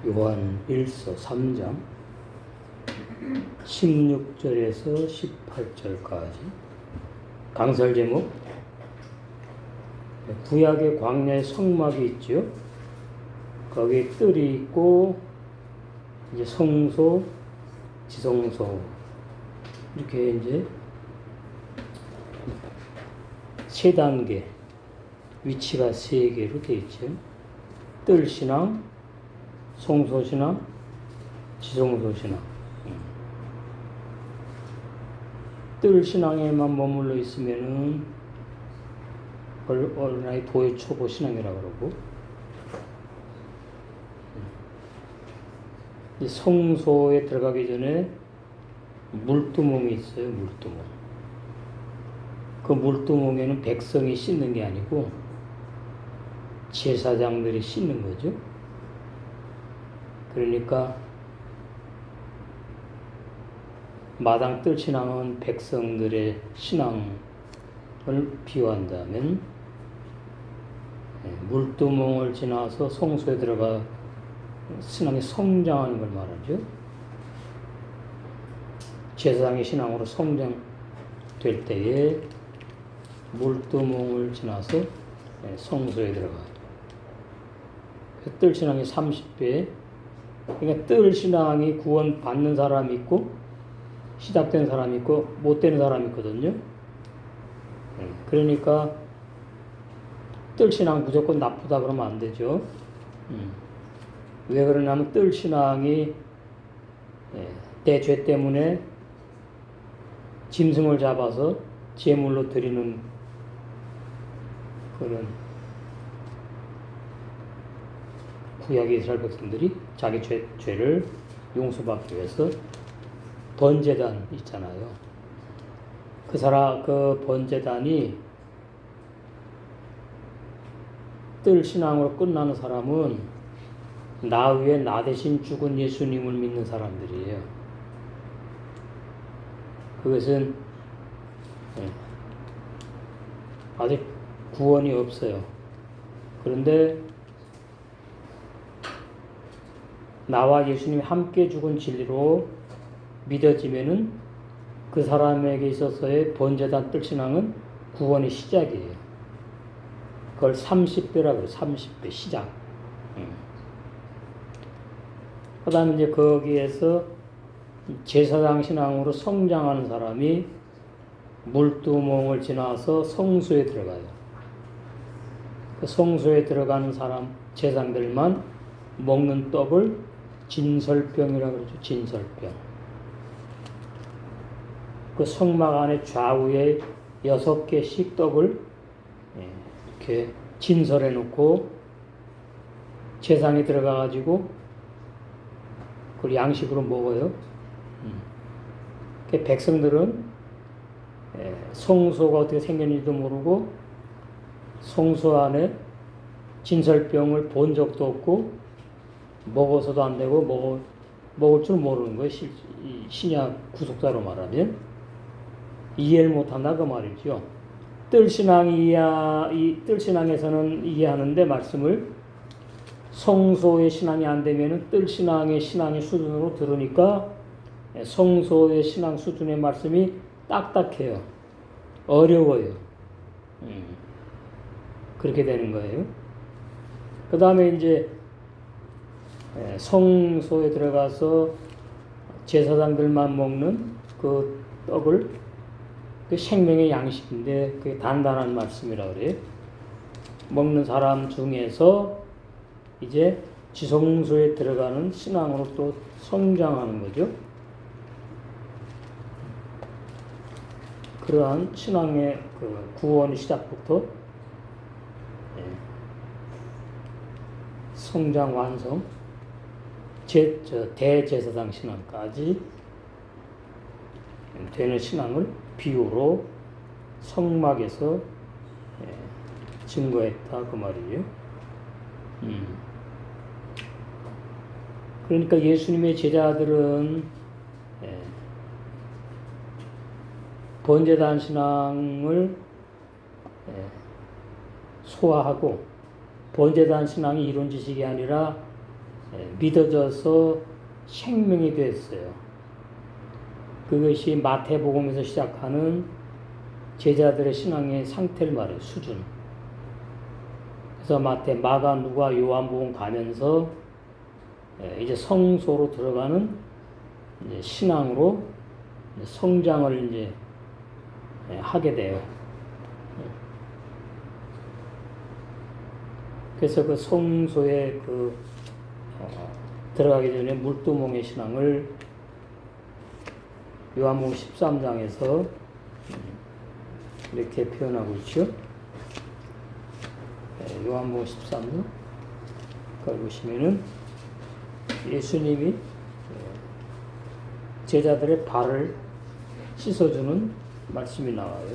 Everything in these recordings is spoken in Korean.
요한 1서 3장 16절에서 18절까지 강설 제목 구약의 광야의 성막이 있죠. 거기에 뜰이 있고 이제 성소, 지성소 이렇게 이제 세 단계 위치가 세 개로 되어 있죠. 뜰 신앙, 성소 신앙, 지성소 신앙. 뜰 신앙에만 머물러 있으면은 어린아이 도의 초보 신앙이라고 그러고, 이 성소에 들어가기 전에 물두멍이 있어요. 물두멍. 그 물두멍에는 백성이 씻는 게 아니고 제사장들이 씻는 거죠. 그러니까 마당 뜰 신앙은 백성들의 신앙을 비유한다면, 물두멍을 지나서 성소에 들어가 신앙이 성장하는 걸 말하죠. 제사장의 신앙으로 성장될 때에 물두멍을 지나서 성소에 들어가요. 뜰 신앙이 30배. 그러니까 뜰 신앙이 구원 받는 사람이 있고 시작된 사람이 있고 못 되는 사람이 있거든요. 그러니까 뜰 신앙 무조건 나쁘다 그러면 안 되죠. 왜 그러냐면 뜰 신앙이 내 죄 때문에 짐승을 잡아서 제물로 드리는 그런 구약의 이스라엘 백성들이 자기 죄를 용서받기 위해서 번제단 있잖아요. 그 번제단이 뜰 신앙으로 끝나는 사람은 나 위에 나 대신 죽은 예수님을 믿는 사람들이에요. 그것은 아직 구원이 없어요. 그런데 나와 예수님이 함께 죽은 진리로 믿어지면은 그 사람에게 있어서의 번제단 뜰 신앙은 구원의 시작이에요. 그걸 30배라고 해요. 30배 시작. 그 다음에 이제 거기에서 제사장 신앙으로 성장하는 사람이 물두멍을 지나서 성소에 들어가요. 그 성소에 들어가는 사람, 제사장들만 먹는 떡을 진설병이라고 그러죠. 진설병. 그 성막 안에 좌우에 6개씩 떡을 이렇게 진설해 놓고 제상에 들어가 가지고 그걸 양식으로 먹어요. 그 백성들은 성소가 어떻게 생겼는지도 모르고 성소 안에 진설병을 본 적도 없고 먹어서도 안 되고 먹을 줄 모르는 거예요. 신약 구속사로 말하면 이해를 못한다 그 말이죠. 뜰 신앙에서는 이해하는데 말씀을 성소의 신앙이 안 되면은 뜰 신앙의 수준으로 들으니까 성소의 신앙 수준의 말씀이 딱딱해요. 어려워요. 그렇게 되는 거예요. 그 다음에 이제 성소에 들어가서 제사장들만 먹는 그 떡을 그 생명의 양식인데 그게 단단한 말씀이라고 그래요. 먹는 사람 중에서 이제 지성소에 들어가는 신앙으로 또 성장하는 거죠. 그러한 신앙의 그 구원의 시작부터 성장 완성, 대제사장 신앙까지 되는 신앙을 비유로 성막에서 증거했다 그 말이에요. 그러니까 예수님의 제자들은 번제단 신앙을 소화하고 번제단 신앙이 이론 지식이 아니라 믿어져서 생명이 됐어요. 그것이 마태복음에서 시작하는 제자들의 신앙의 상태를 말해요. 수준. 그래서 마태, 마가, 누가, 요한복음 가면서 이제 성소로 들어가는 이제 신앙으로 성장을 이제 하게 돼요. 그래서 그 성소에 들어가기 전에 물두멍의 신앙을 요한복음 13장에서 이렇게 표현하고 있죠. 요한복음 13장 거기 보시면은 예수님이 제자들의 발을 씻어주는 말씀이 나와요.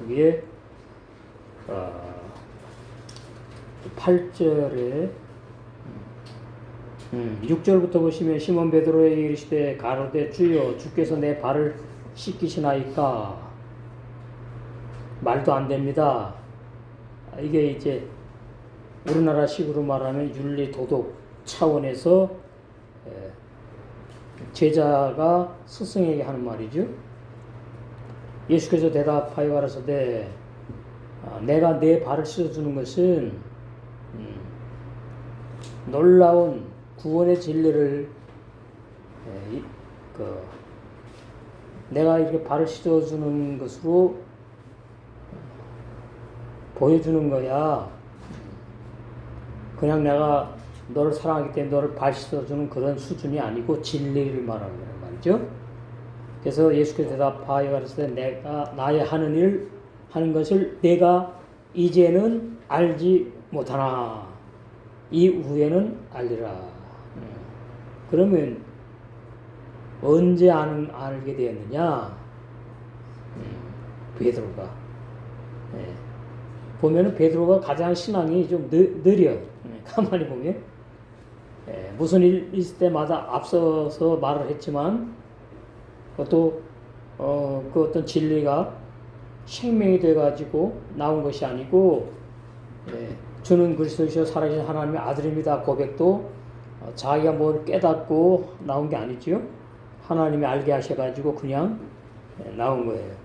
여기에 8절에 6절부터 보시면 시몬 베드로에게 이르시되 가로되 주여 주께서 내 발을 씻기시나이까. 말도 안 됩니다. 이게 이제 우리나라식으로 말하면 윤리 도덕 차원에서 제자가 스승에게 하는 말이죠. 예수께서 대답하여 가라사대 내가 내 발을 씻어주는 것은 놀라운 구원의 진리를 내가 이렇게 발을 씻어주는 것으로 보여주는 거야. 그냥 내가 너를 사랑하기 때문에 너를 발 씻어주는 그런 수준이 아니고 진리를 말하는 거란 말이죠. 그래서 예수께서 대답하여 가라사대 내가 나의 하는 일 하는 것을 내가 이제는 알지 못하나 이후에는 알리라. 그러면 언제 알게 되었느냐? 베드로가 보면은 베드로가 가장 신앙이 좀 느려. 가만히 보면 무슨 일 있을 때마다 앞서서 말을 했지만 또 그 어떤 진리가 생명이 돼가지고 나온 것이 아니고 주는 그리스도이시여 살아계신 하나님의 아들입니다. 고백도 자기가 뭘 깨닫고 나온 게 아니지요. 하나님이 알게 하셔가지고 그냥 나온 거예요.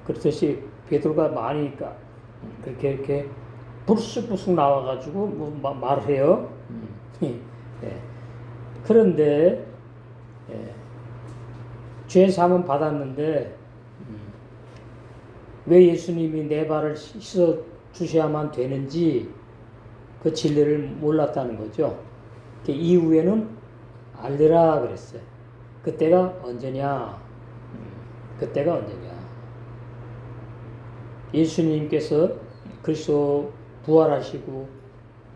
그렇듯이 베드로가 많이 그렇게 이렇게 불쑥불쑥 나와가지고 뭐 말을 해요. 그런데 죄 사함은 받았는데 왜 예수님이 내 발을 씻어 주셔야만 되는지 그 진리를 몰랐다는 거죠. 이후에는 알리라 그랬어요. 그때가 언제냐? 그때가 언제냐? 예수님께서 그리스도 부활하시고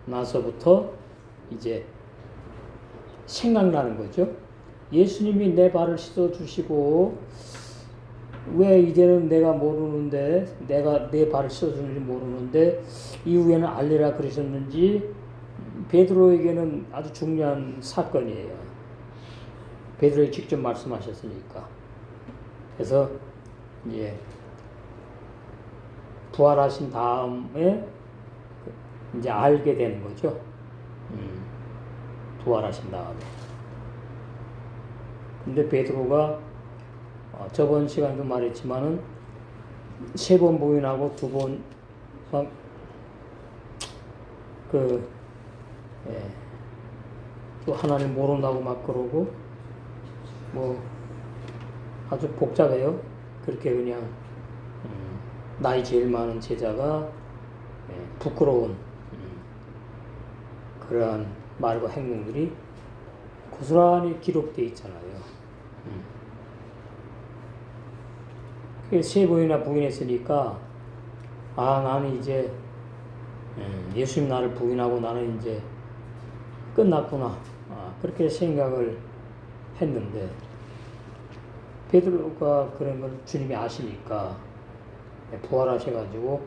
나서부터 이제 생각나는 거죠. 예수님이 내 발을 씻어 주시고 왜 이제는 내가 모르는데 내가 내 발을 씻어 주는지 모르는데 이후에는 알리라 그러셨는지 베드로에게는 아주 중요한 사건이에요. 베드로에게 직접 말씀하셨으니까. 그래서 이제 부활하신 다음에 이제 알게 되는 거죠. 부활하신 다음에. 근데 베드로가 저번 시간도 말했지만은 3번 부인하고 2번 또 하나님 모른다고 막 그러고 뭐 아주 복잡해요. 그렇게 그냥 나이 제일 많은 제자가 부끄러운 그러한 말과 행동들이 고스란히 기록되어 있잖아요. 세 번이나 부인했으니까 나는 이제 예수님 나를 부인하고 나는 이제 끝났구나. 그렇게 생각을 했는데 베드로가 그런 걸 주님이 아시니까 부활하셔가지고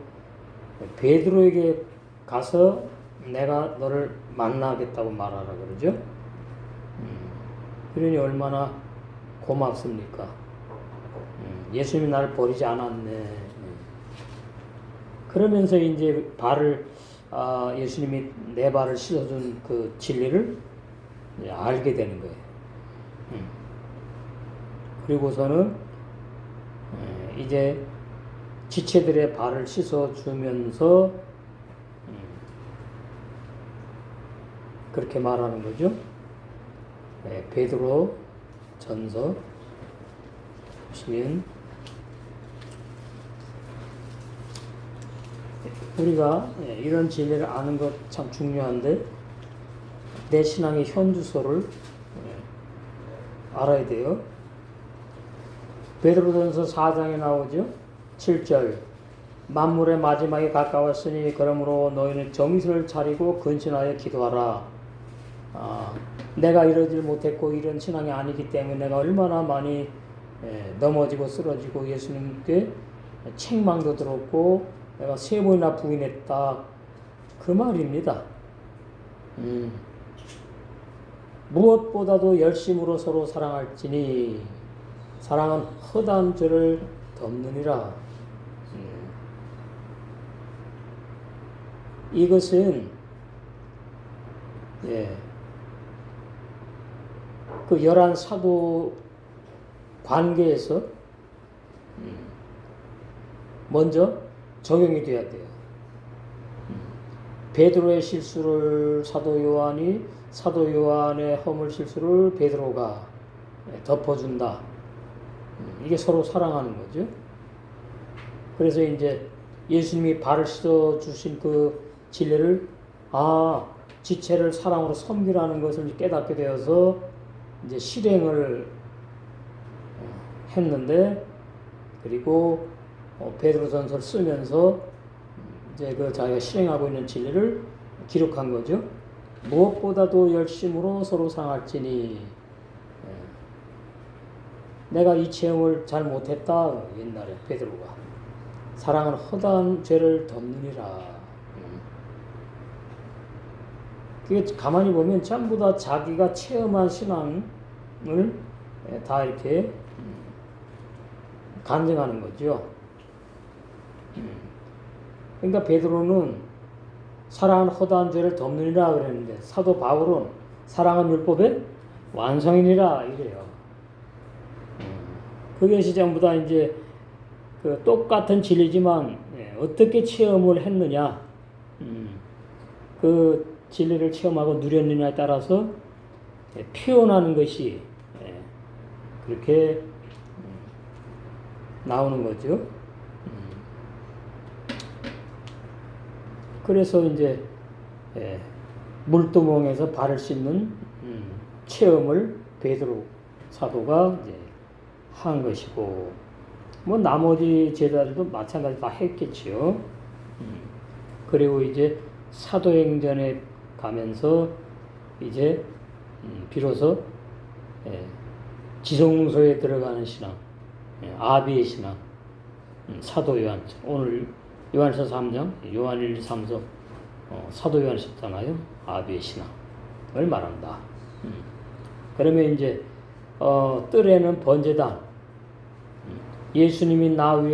베드로에게 가서 내가 너를 만나겠다고 말하라 그러죠. 그러니 얼마나 고맙습니까? 예수님이 나를 버리지 않았네. 그러면서 이제 예수님이 내 발을 씻어준 그 진리를 알게 되는 거예요. 그리고서는 이제 지체들의 발을 씻어주면서 그렇게 말하는 거죠. 베드로 전서 보시면 우리가 이런 진리를 아는 것 참 중요한데 내 신앙의 현주소를 알아야 돼요. 베드로전서 4장에 나오죠. 7절 만물의 마지막이 가까웠으니 그러므로 너희는 정신을 차리고 근신하여 기도하라. 내가 이러질 못했고 이런 신앙이 아니기 때문에 내가 얼마나 많이 넘어지고 쓰러지고 예수님께 책망도 들었고 내가 3번이나 부인했다. 그 말입니다. 무엇보다도 열심으로 서로 사랑할지니 사랑은 허다한 죄를 덮느니라. 이것은 그 11사도 관계에서 먼저 적용이 돼야 돼요. 베드로의 실수를 사도 요한의 허물 실수를 베드로가 덮어준다. 이게 서로 사랑하는 거죠. 그래서 이제 예수님이 발을 씻어 주신 그 진리를 지체를 사랑으로 섬기라는 것을 깨닫게 되어서 이제 실행을 했는데, 그리고 베드로전서를 쓰면서 이제 그 자기가 실행하고 있는 진리를 기록한 거죠. 무엇보다도 열심으로 서로 사랑할지니. 내가 이 체험을 잘 못했다. 옛날에 베드로가 사랑은 허다한 죄를 덮느니라. 그게 가만히 보면 전부 다 자기가 체험한 신앙을 다 이렇게 간증하는 거죠. 그러니까 베드로는 사랑은 허다한 죄를 덮느니라 그랬는데 사도 바울은 사랑은 율법의 완성이니라 이래요. 그것이 전부 다 이제 그 똑같은 진리지만 어떻게 체험을 했느냐, 그 진리를 체험하고 누렸느냐에 따라서 표현하는 것이 그렇게 나오는 거죠. 그래서 이제 물두멍에서 발을 씻는 체험을 베드로 사도가 이제 한 것이고, 뭐 나머지 제자들도 마찬가지 다 했겠지요. 그리고 이제 사도행전에 가면서 이제 비로소 지성소에 들어가는 신앙, 아비의 신앙, 사도 요한, 오늘 요한서 3장, 요한 1, 2, 3서 사도 요한이 썼잖아요. 아비의 신앙을 말한다. 그러면 이제 뜰에는 번제단, 예수님이 나를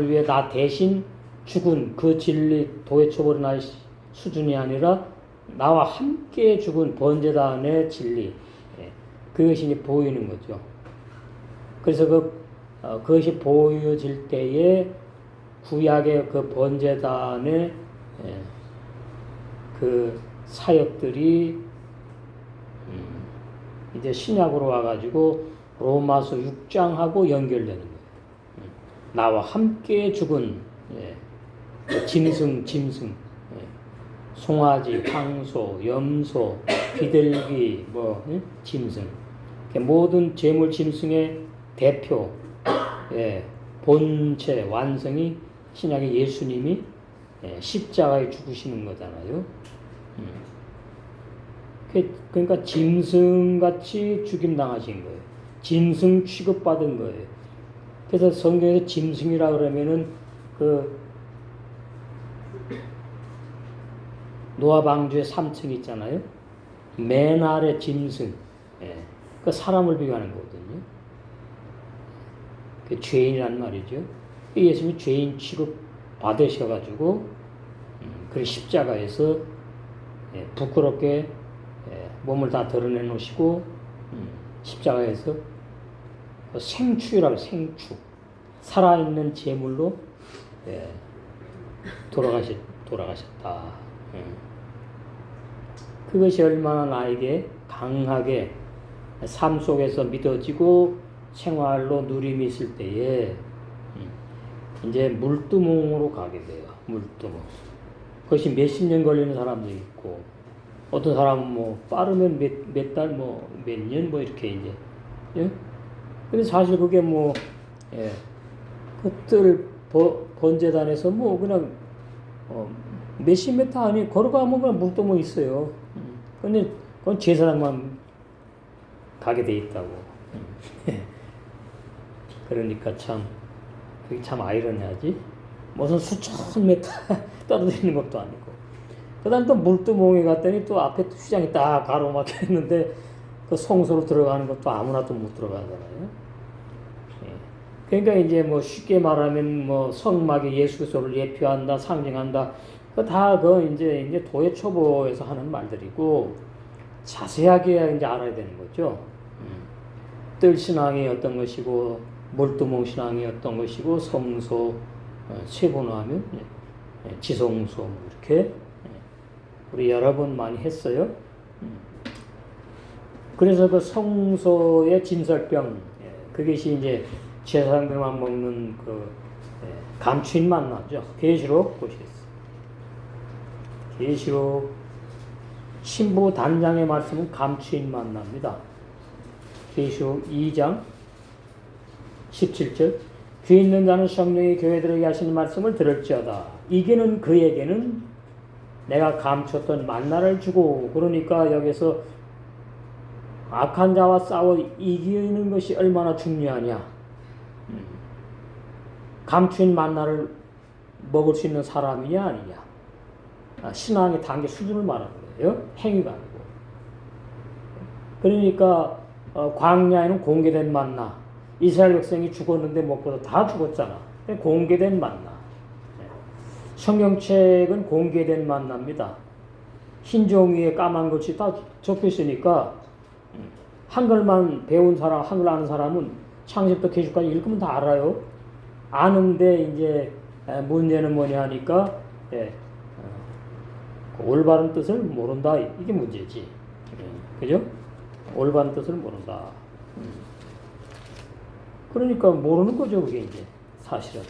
위해 나 대신 죽은 그 진리 도회초벌의 나의 수준이 아니라 나와 함께 죽은 번제단의 진리, 그것이 보이는 거죠. 그래서 그것이 보여질 때에 구약의 그 번제단의 그 사역들이 이제 신약으로 와가지고 로마서 6장하고 연결되는 거예요. 나와 함께 죽은 짐승, 송아지, 황소, 염소, 비둘기, 짐승, 모든 제물 짐승의 대표, 본체 완성이 신약의 예수님이 십자가에 죽으시는 거잖아요. 그러니까 짐승같이 죽임당하신 거예요. 짐승 취급받은 거예요. 그래서 성경에서 짐승이라 그러면은 그 노아 방주의 3층 있잖아요. 맨 아래 짐승, 그 사람을 비교하는 거거든요. 그 죄인이라는 말이죠. 예수님이 죄인 취급 받으셔가지고 그 십자가에서 부끄럽게 몸을 다 드러내 놓으시고 십자가에서 생축이라고 생축 살아있는 제물로 돌아가셨다. 그것이 얼마나 나에게 강하게 삶 속에서 믿어지고 생활로 누림이 있을 때에 이제 물두멍으로 가게 돼요. 물두멍. 그것이 몇십 년 걸리는 사람도 있고 어떤 사람은 뭐 빠르면 몇 달, 뭐 몇 년 뭐 이렇게 이제. 예? 근데 사실 그게 뭐 그들 번제단에서 뭐 그냥 몇십 미터 안에 걸어가면 그냥 물두멍 있어요. 근데 그건 제사장만 가게 돼 있다고. 그러니까 참 그게 참 아이러니하지. 무슨 수천 미터 떨어져 있는 것도 아니고. 그다음 또 물두멍에 갔더니 또 앞에 휘장이 딱 가로막혀 있는데 그 성소로 들어가는 것도 아무나 또 못 들어가잖아요. 그러니까 이제 뭐 쉽게 말하면 뭐 성막이 예수 그리스도를 예표한다, 상징한다. 그 다 그 이제 도의 초보에서 하는 말들이고 자세하게 이제 알아야 되는 거죠. 뜰 신앙이 어떤 것이고 물두멍 신앙이 어떤 것이고 성소 세분화하면 지성소 뭐 이렇게 우리 여러 번 많이 했어요. 그래서 그 성소의 진설병 그것이 이제 제사장들만 먹는 그 감추인 만나죠. 계시록 보시겠어요. 계시록 신부 단장의 말씀은 감추인 만납니다. 계시록 2장 17절 귀 있는 자는 성령이 교회들에게 하시는 말씀을 들을지어다. 이기는 그에게는 내가 감췄던 만나를 주고. 그러니까 여기서 악한 자와 싸워 이기는 것이 얼마나 중요하냐. 감추인 만나를 먹을 수 있는 사람이냐 아니냐. 신앙의 단계 수준을 말하는 거예요. 행위가 아니고. 그러니까 광야에는 공개된 만나. 이스라엘 백성이 죽었는데 먹고도 다 죽었잖아. 공개된 만나. 성경책은 공개된 만나입니다. 흰 종이에 까만 글씨 다 적혀 있으니까 한글만 배운 사람, 한글 아는 사람은 창세부터 계시까지 읽으면 다 알아요. 아는데 이제 문제는 뭐냐 하니까 올바른 뜻을 모른다. 이게 문제지. 그죠? 올바른 뜻을 모른다. 그러니까 모르는 거죠, 그게 이제 사실은.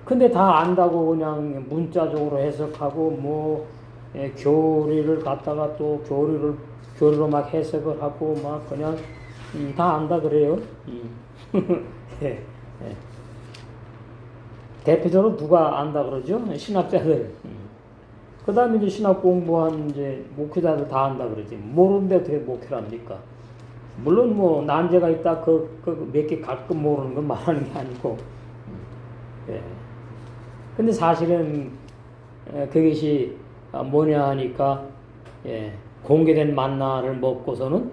근데 다 안다고 그냥 문자적으로 해석하고 뭐 교리를 갖다가 또 교리로 막 해석을 하고 막 그냥 다 안다 그래요. 예. 대표적으로 누가 안다 그러죠? 신학자들. 그 다음에 이제 신학 공부한 이제 목회자들 다 안다 그러지. 모르는데 어떻게 목회를 합니까? 물론 뭐 난제가 있다 그 몇 개 가끔 모르는 건 말하는 게 아니고. 예. 근데 사실은 그것이 뭐냐 하니까 공개된 만나를 먹고서는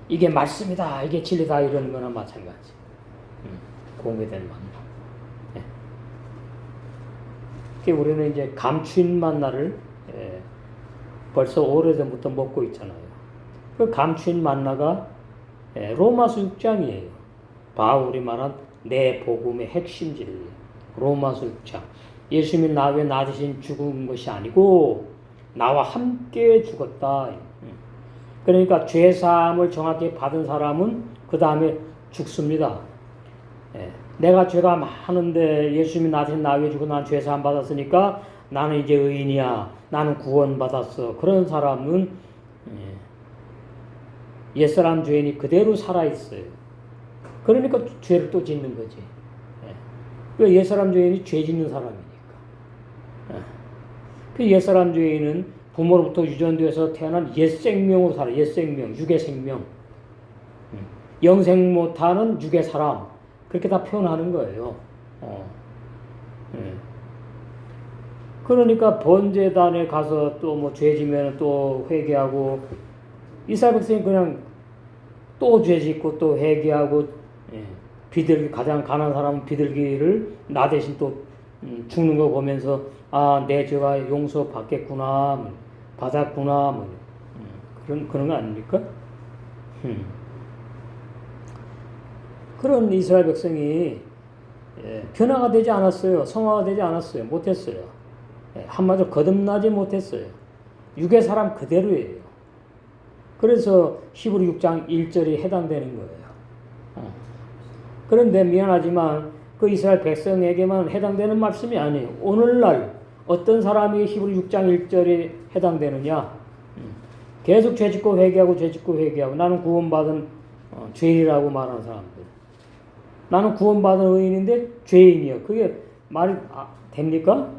이게 말씀이다, 이게 진리다 이런 거나 마찬가지. 공개된 만나. 우리는 이제 감추인 만나를 벌써 오래전부터 먹고 있잖아요. 그 감추인 만나가 로마서 6장이에요. 바울이 말한 내 복음의 핵심 진리. 로마서 6장. 예수님이 나 외에 나 대신 죽은 것이 아니고 나와 함께 죽었다. 그러니까 죄사함을 정확히 받은 사람은 그 다음에 죽습니다. 내가 죄가 많은데 예수님이 나 대신 나 위해 주고 난 죄사함 받았으니까 나는 이제 의인이야. 나는 구원받았어. 그런 사람은 옛사람 죄인이 그대로 살아있어요. 그러니까 죄를 또 짓는 거지. 그 옛사람 죄인이 죄 짓는 사람이니까. 그 옛사람 죄인은 부모로부터 유전되어서 태어난 옛생명으로 살아. 옛생명, 육의 생명. 영생 못하는 육의 사람. 그렇게 다 표현하는 거예요. 그러니까 번제단에 가서 또 뭐 죄 지면 또 회개하고 이스라엘 백성이 그냥 또 죄 짓고 또 회개하고 비둘기 가장 가난한 사람은 비둘기를 나 대신 또 죽는 거 보면서 아, 내 죄가 용서받겠구나, 받았구나, 그런 거 아닙니까? 그런 이스라엘 백성이 변화가 되지 않았어요. 성화가 되지 않았어요. 못했어요. 한마디로 거듭나지 못했어요. 육의 사람 그대로예요. 그래서 히브리 6장 1절이 해당되는 거예요. 그런데 미안하지만 그 이스라엘 백성에게만 해당되는 말씀이 아니에요. 오늘날 어떤 사람이 히브리 6장 1절에 해당되느냐? 계속 죄짓고 회개하고 죄짓고 회개하고 나는 구원받은 죄인이라고 말하는 사람들. 나는 구원받은 의인인데 죄인이요. 그게 말이 됩니까?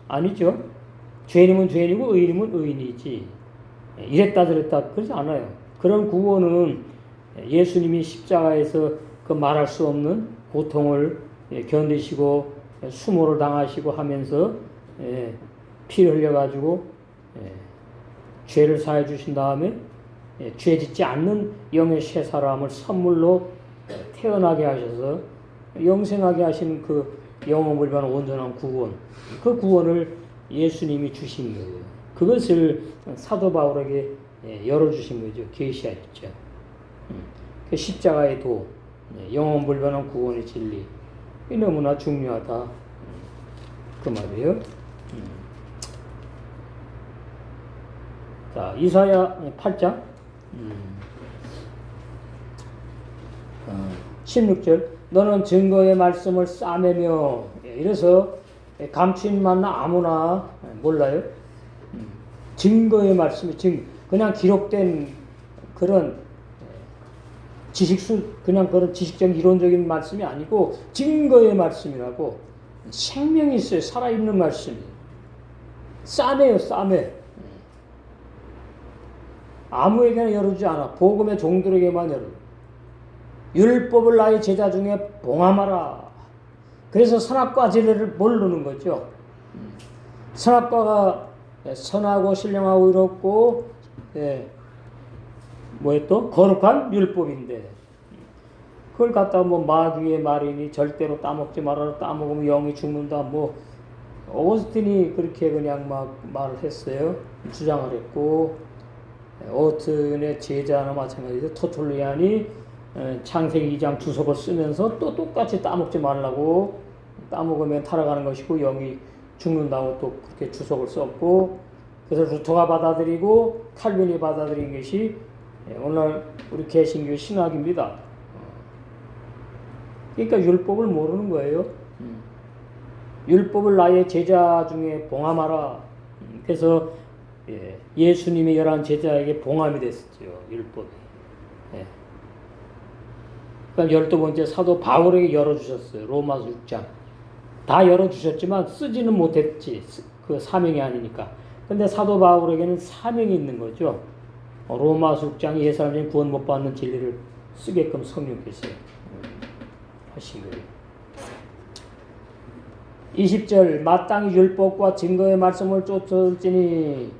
아니죠. 죄인이면 죄인이고 의인이면 의인이지. 이랬다 저랬다 그러지 않아요. 그런 구원은 예수님이 십자가에서 그 말할 수 없는 고통을 견디시고 수모를 당하시고 하면서 피를 흘려가지고 죄를 사해 주신 다음에 죄 짓지 않는 영의 새 사람을 선물로 태어나게 하셔서 영생하게 하신 그 영원을 위한 온전한 구원, 그 구원을 예수님이 주신 거예요. 그것을 사도 바울에게 열어주신 거죠. 계시하셨죠. 그 십자가의 도, 영원불변한 구원의 진리, 이 너무나 중요하다. 그 말이에요. 자, 이사야 8장 16절 너는 증거의 말씀을 싸매며 이래서 감추인 만나 아무나 몰라요. 증거의 말씀이 그냥 기록된 그런 그냥 그런 지식적 이론적인 말씀이 아니고 증거의 말씀이라고 생명이 있어요. 살아있는 말씀이. 싸매요, 싸매. 아무에게나 열어주지 않아. 복음의 종들에게만 열어. 율법을 나의 제자 중에 봉함하라. 그래서 선악과 진리를 모르는 거죠. 선악과가 선하고 신령하고 의롭고 또 거룩한 율법인데 그걸 갖다가 뭐 마귀의 말이니 절대로 따먹지 말아라. 따먹으면 영이 죽는다. 뭐 오거스틴이 그렇게 그냥 막 말을 했어요. 주장을 했고 오튼의 제자나 마찬가지로 토툴리안이 창세기 2장 주석을 쓰면서 또 똑같이 따먹지 말라고 따먹으면 타락하는 것이고 영이 죽는다고 또 그렇게 주석을 썼고 그래서 루터가 받아들이고 칼빈이 받아들인 것이 오늘 우리 개신교 신학입니다. 그러니까 율법을 모르는 거예요. 율법을 나의 제자 중에 봉함하라. 그래서 예수님의 11 제자에게 봉함이 됐었죠. 율법이. 그러니까 12번째 사도 바울에게 열어주셨어요. 로마서 6장. 다 열어주셨지만 쓰지는 못했지. 그 사명이 아니니까. 근데 사도 바울에게는 사명이 있는 거죠. 로마서 6장이 예사람이 구원 못 받는 진리를 쓰게끔 성령께서 하신 거예요. 20절 마땅히 율법과 증거의 말씀을 쫓을지니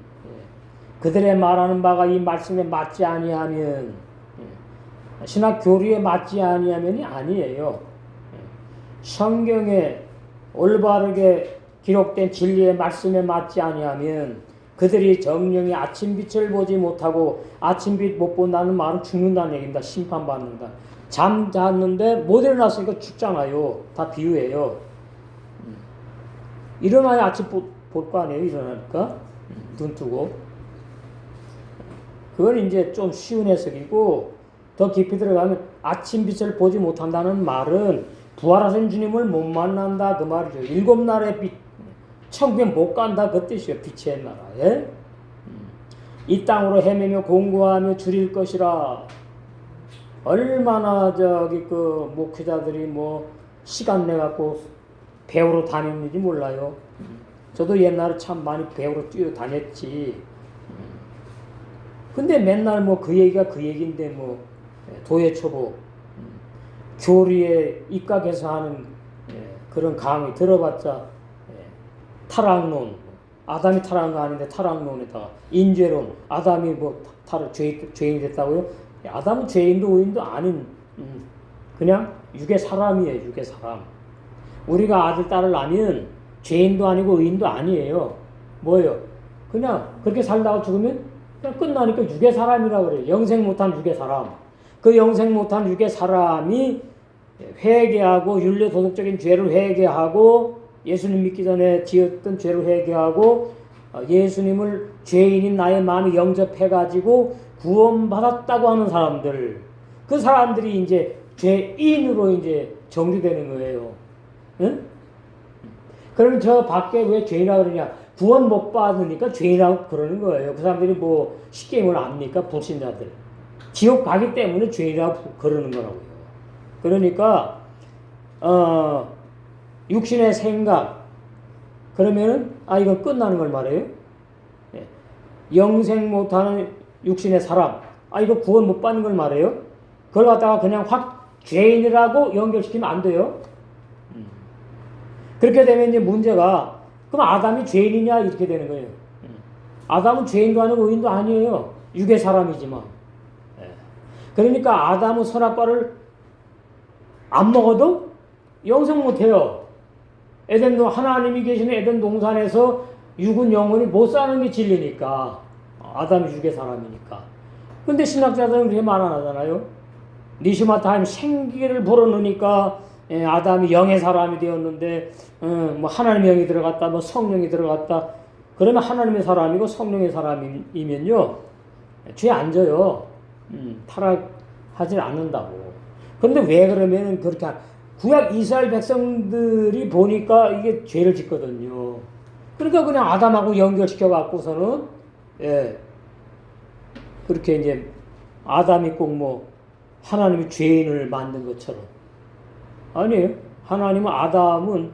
그들의 말하는 바가 이 말씀에 맞지 아니하면 신학 교리에 맞지 아니하면이 아니에요. 성경에 올바르게 기록된 진리의 말씀에 맞지 아니하면 그들이 정령이 아침빛을 보지 못하고 아침빛 못 본다는 말은 죽는다는 얘기입니다. 심판받는다. 잠 잤는데 못 일어났으니까 죽잖아요. 다 비유예요. 일어나야 아침 볼 거 아니에요. 일어나니까 눈 뜨고. 그건 이제 좀 쉬운 해석이고 더 깊이 들어가면 아침빛을 보지 못한다는 말은 부활하신 주님을 못 만난다 그 말이죠. 7날의 빛 천국에 못 간다 그 뜻이에요. 빛의 나라에. 이 땅으로 헤매며 공부하며 줄일 것이라. 얼마나 그 목회자들이 뭐 시간 내갖고 배우러 다녔는지 몰라요. 저도 옛날에 참 많이 배우러 뛰어다녔지. 근데 맨날 뭐 그 얘기가 그 얘기인데 뭐 도예초보 교리에 입각해서 하는 그런 강의 들어봤자 타락론, 아담이 타락한 거 아닌데 타락론에다가 인죄론, 아담이 뭐 죄인이 됐다고요? 아담은 죄인도 의인도 아닌 그냥 육의 사람이에요. 육의 사람. 우리가 아들 딸을 낳으면 죄인도 아니고 의인도 아니에요. 뭐예요? 그냥 그렇게 살다가 죽으면 그냥 끝나니까 육의 사람이라고 그래요. 영생 못한 육의 사람. 그 영생 못한 육의 사람이 회개하고 윤리 도덕적인 죄를 회개하고 예수님 믿기 전에 지었던 죄를 회개하고 예수님을 죄인인 나의 마음에 영접해가지고 구원받았다고 하는 사람들, 그 사람들이 이제 죄인으로 이제 정리되는 거예요. 응? 그러면 저 밖에 왜 죄인이라고 그러냐? 구원 못 받으니까 죄인이라고 그러는 거예요. 그 사람들이 뭐 쉽게 뭘 압니까? 불신자들. 지옥 가기 때문에 죄인이라고 그러는 거라고요. 그러니까 육신의 생각, 그러면은 이건 끝나는 걸 말해요. 영생 못하는 육신의 사람, 이거 구원 못 받는 걸 말해요. 그걸 갖다가 그냥 확 죄인이라고 연결시키면 안 돼요. 그렇게 되면 이제 문제가, 그럼 아담이 죄인이냐 이렇게 되는 거예요. 아담은 죄인도 아니고 의인도 아니에요. 육의 사람이지만. 그러니까 아담은 선악과를 안 먹어도 영생 못해요. 하나님이 계시는 에덴 동산에서 육은 영원히 못 사는 게 진리니까. 아담이 육의 사람이니까. 근데 신학자들은 그렇게 말 안 하잖아요. 니시마타임 생기를 불어넣으니까 아담이 영의 사람이 되었는데 뭐 하나님의 영이 들어갔다, 뭐 성령이 들어갔다. 그러면 하나님의 사람이고 성령의 사람이면요 죄 안 져요. 타락하지 않는다고. 그런데 왜 그러면 그렇게 구약 이스라엘 백성들이 보니까 이게 죄를 짓거든요. 그러니까 그냥 아담하고 연결시켜 갖고서는 그렇게 이제 아담이 꼭 뭐 하나님이 죄인을 만든 것처럼. 아니에요. 하나님은 아담은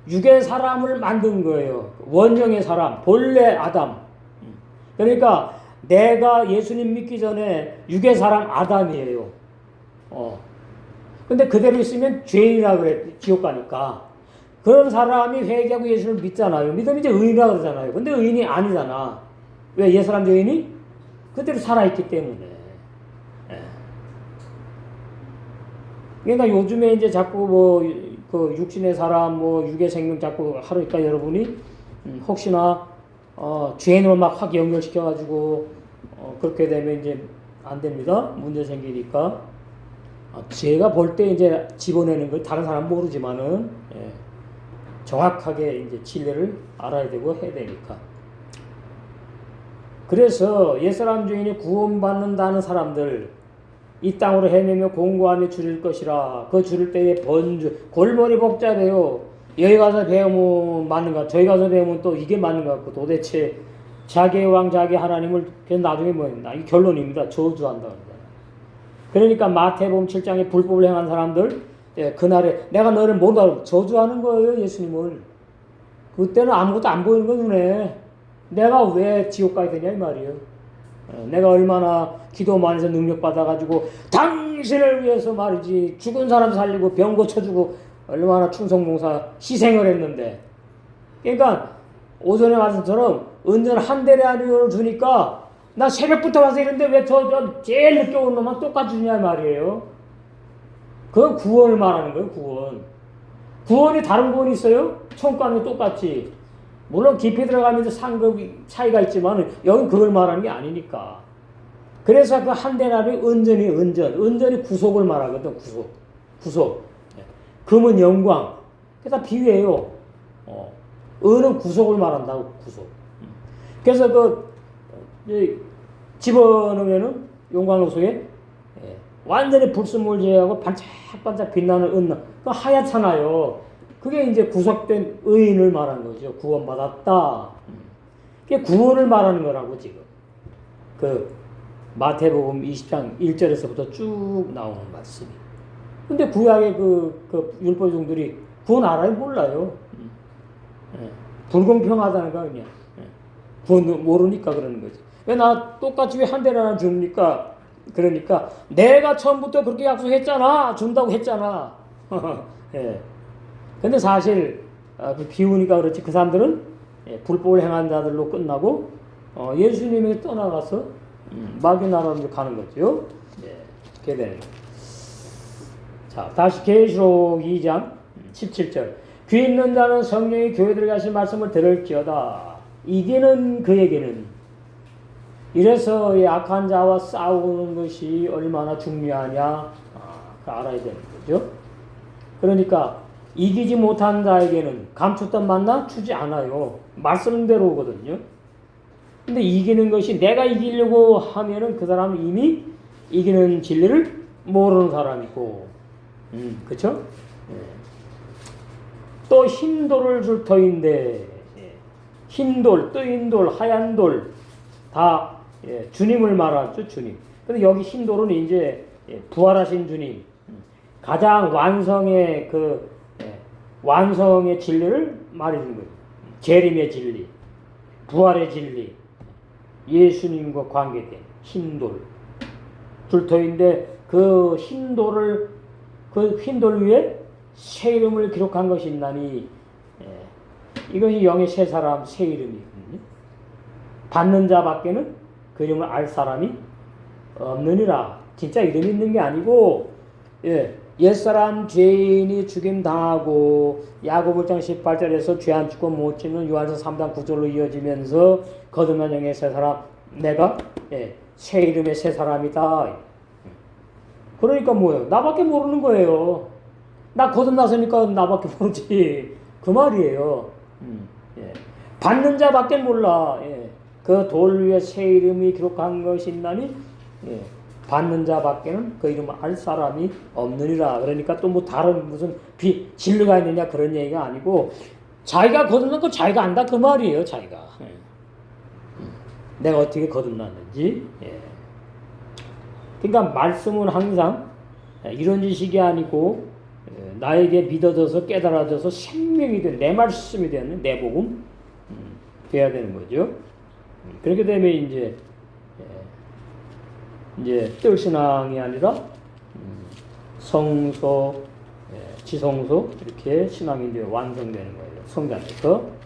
육의 사람을 만든 거예요. 원형의 사람, 본래 아담. 그러니까 내가 예수님 믿기 전에 육의 사람 아담이에요. 근데 그대로 있으면 죄인이라고 그래, 지옥 가니까. 그런 사람이 회개하고 예수를 믿잖아요. 믿으면 이제 의인이라고 그러잖아요. 근데 의인이 아니잖아. 왜? 옛사람 죄인이 그대로 살아있기 때문에. 그러니까 요즘에 이제 자꾸 그 육신의 사람, 육의 생명 자꾸 하루니까 여러분이, 혹시나, 죄인으로 막 확 연결시켜가지고, 그렇게 되면 이제 안 됩니다. 문제 생기니까. 제가 볼 때 이제 집어내는 걸 다른 사람 모르지만은, 정확하게 이제 진리를 알아야 되고 해야 되니까. 그래서 옛사람 죄인이 구원받는다는 사람들, 이 땅으로 헤매며 공고하며 줄일 것이라. 그 줄일 때에 골머리 복잡해요. 여기 가서 배우면 맞는 것 같고, 저기 가서 배우면 또 이게 맞는 것 같고, 도대체 자기의 왕, 자기 하나님을, 나중에 뭐입니다. 이 결론입니다. 저주한다. 그러니까 마태복음 7장에 불법을 행한 사람들, 그날에 내가 너를 못 알아. 저주하는 거예요, 예수님을. 그때는 아무것도 안 보이는 거 눈에. 내가 왜 지옥 가야 되냐, 이 말이에요. 내가 얼마나 기도 많이 해서 능력 받아가지고 당신을 위해서 말이지 죽은 사람 살리고 병 고쳐주고 얼마나 충성봉사 희생을 했는데. 그러니까 오전에 말씀처럼 은전 한 대리 아니오를 주니까 나 새벽부터 와서 이런데 왜 저 제일 늦게 온 놈만 똑같이 주냐 말이에요. 그건 구원을 말하는 거예요. 구원이 다른 구원이 있어요? 천국과는 똑같이. 물론 깊이 들어가면서 상급이 차이가 있지만 여긴 그걸 말하는 게 아니니까. 그래서 그 한 대나리 은전이 구속을 말하거든. 구속. 금은 영광. 그게 다 비유예요. 은은 구속을 말한다고. 구속. 그래서 집어넣으면은 용광로 속에 완전히 불순물 제하고 반짝반짝 빛나는 은, 그 하얗잖아요. 그게 이제 구속된 의인을 말하는 거죠. 구원받았다. 그게 구원을 말하는 거라고 지금. 마태복음 20장 1절에서부터 쭉 나오는 말씀이. 근데 구약의 그 율법종들이 구원 알아요? 몰라요. 불공평하다는 거 아니야. 구원 모르니까 그러는 거지. 왜 나 똑같이 왜 한 대나 줍니까? 그러니까 내가 처음부터 그렇게 약속했잖아. 준다고 했잖아. 근데 사실 비우니까 그렇지 그 사람들은 불법을 행한 자들로 끝나고 예수님이 떠나가서 마귀 나라로 가는 거죠. 그렇게 되는 거예요. 자, 다시 계시록 2장 17절. 귀 있는 자는 성령이 교회 들어가신 말씀을 들을지어다. 이기는 그에게는. 이래서 이 악한 자와 싸우는 것이 얼마나 중요하냐 알아야 되는 거죠. 그러니까 이기지 못한 자에게는 감췄던 만나 주지 않아요. 말씀대로 오거든요. 근데 이기는 것이 내가 이기려고 하면은 그 사람은 이미 이기는 진리를 모르는 사람이고, 그쵸? 또 흰돌을 줄 터인데, 흰돌, 뜨인 돌, 하얀 돌, 다 주님을 말하죠, 주님. 근데 여기 흰돌은 이제 부활하신 주님, 가장 완성의 진리를 말해주는 거예요. 재림의 진리, 부활의 진리, 예수님과 관계된 흰돌, 줄터인데 그 흰돌을 그 흰돌 위에 새 이름을 기록한 것이 있나니 이것이 영의 새 사람 새 이름이거든요. 받는 자밖에는 그 이름을 알 사람이 없느니라. 진짜 이름이 있는 게 아니고 옛사람 죄인이 죽임 당하고 야고보 1장 18절에서 죄 안 죽고 못 짓는 요한서 3장 9절로 이어지면서 거듭난 영의 새 사람 내가 새 이름의 새 사람이다. 그러니까 뭐예요? 나밖에 모르는 거예요. 나 거듭났으니까 나밖에 모르지. 그 말이에요. 받는 자밖에 몰라. 그 돌 위에 새 이름이 기록한 것이 있나니 받는 자밖에는 그 이름을 알 사람이 없느니라. 그러니까 또 뭐 다른 무슨 진리가 있느냐 그런 얘기가 아니고 자기가 거듭난 거 자기가 안다 그 말이에요. 자기가 내가 어떻게 거듭났는지. 그러니까 말씀은 항상 이런 지식이 아니고 나에게 믿어져서 깨달아져서 생명이 된 내 말씀이 되는 내 복음 돼야 되는 거죠. 그렇게 되면 이제 뜰신앙이 아니라 성소, 지성소 이렇게 신앙이 이제 완성되는 거예요. 성장해서.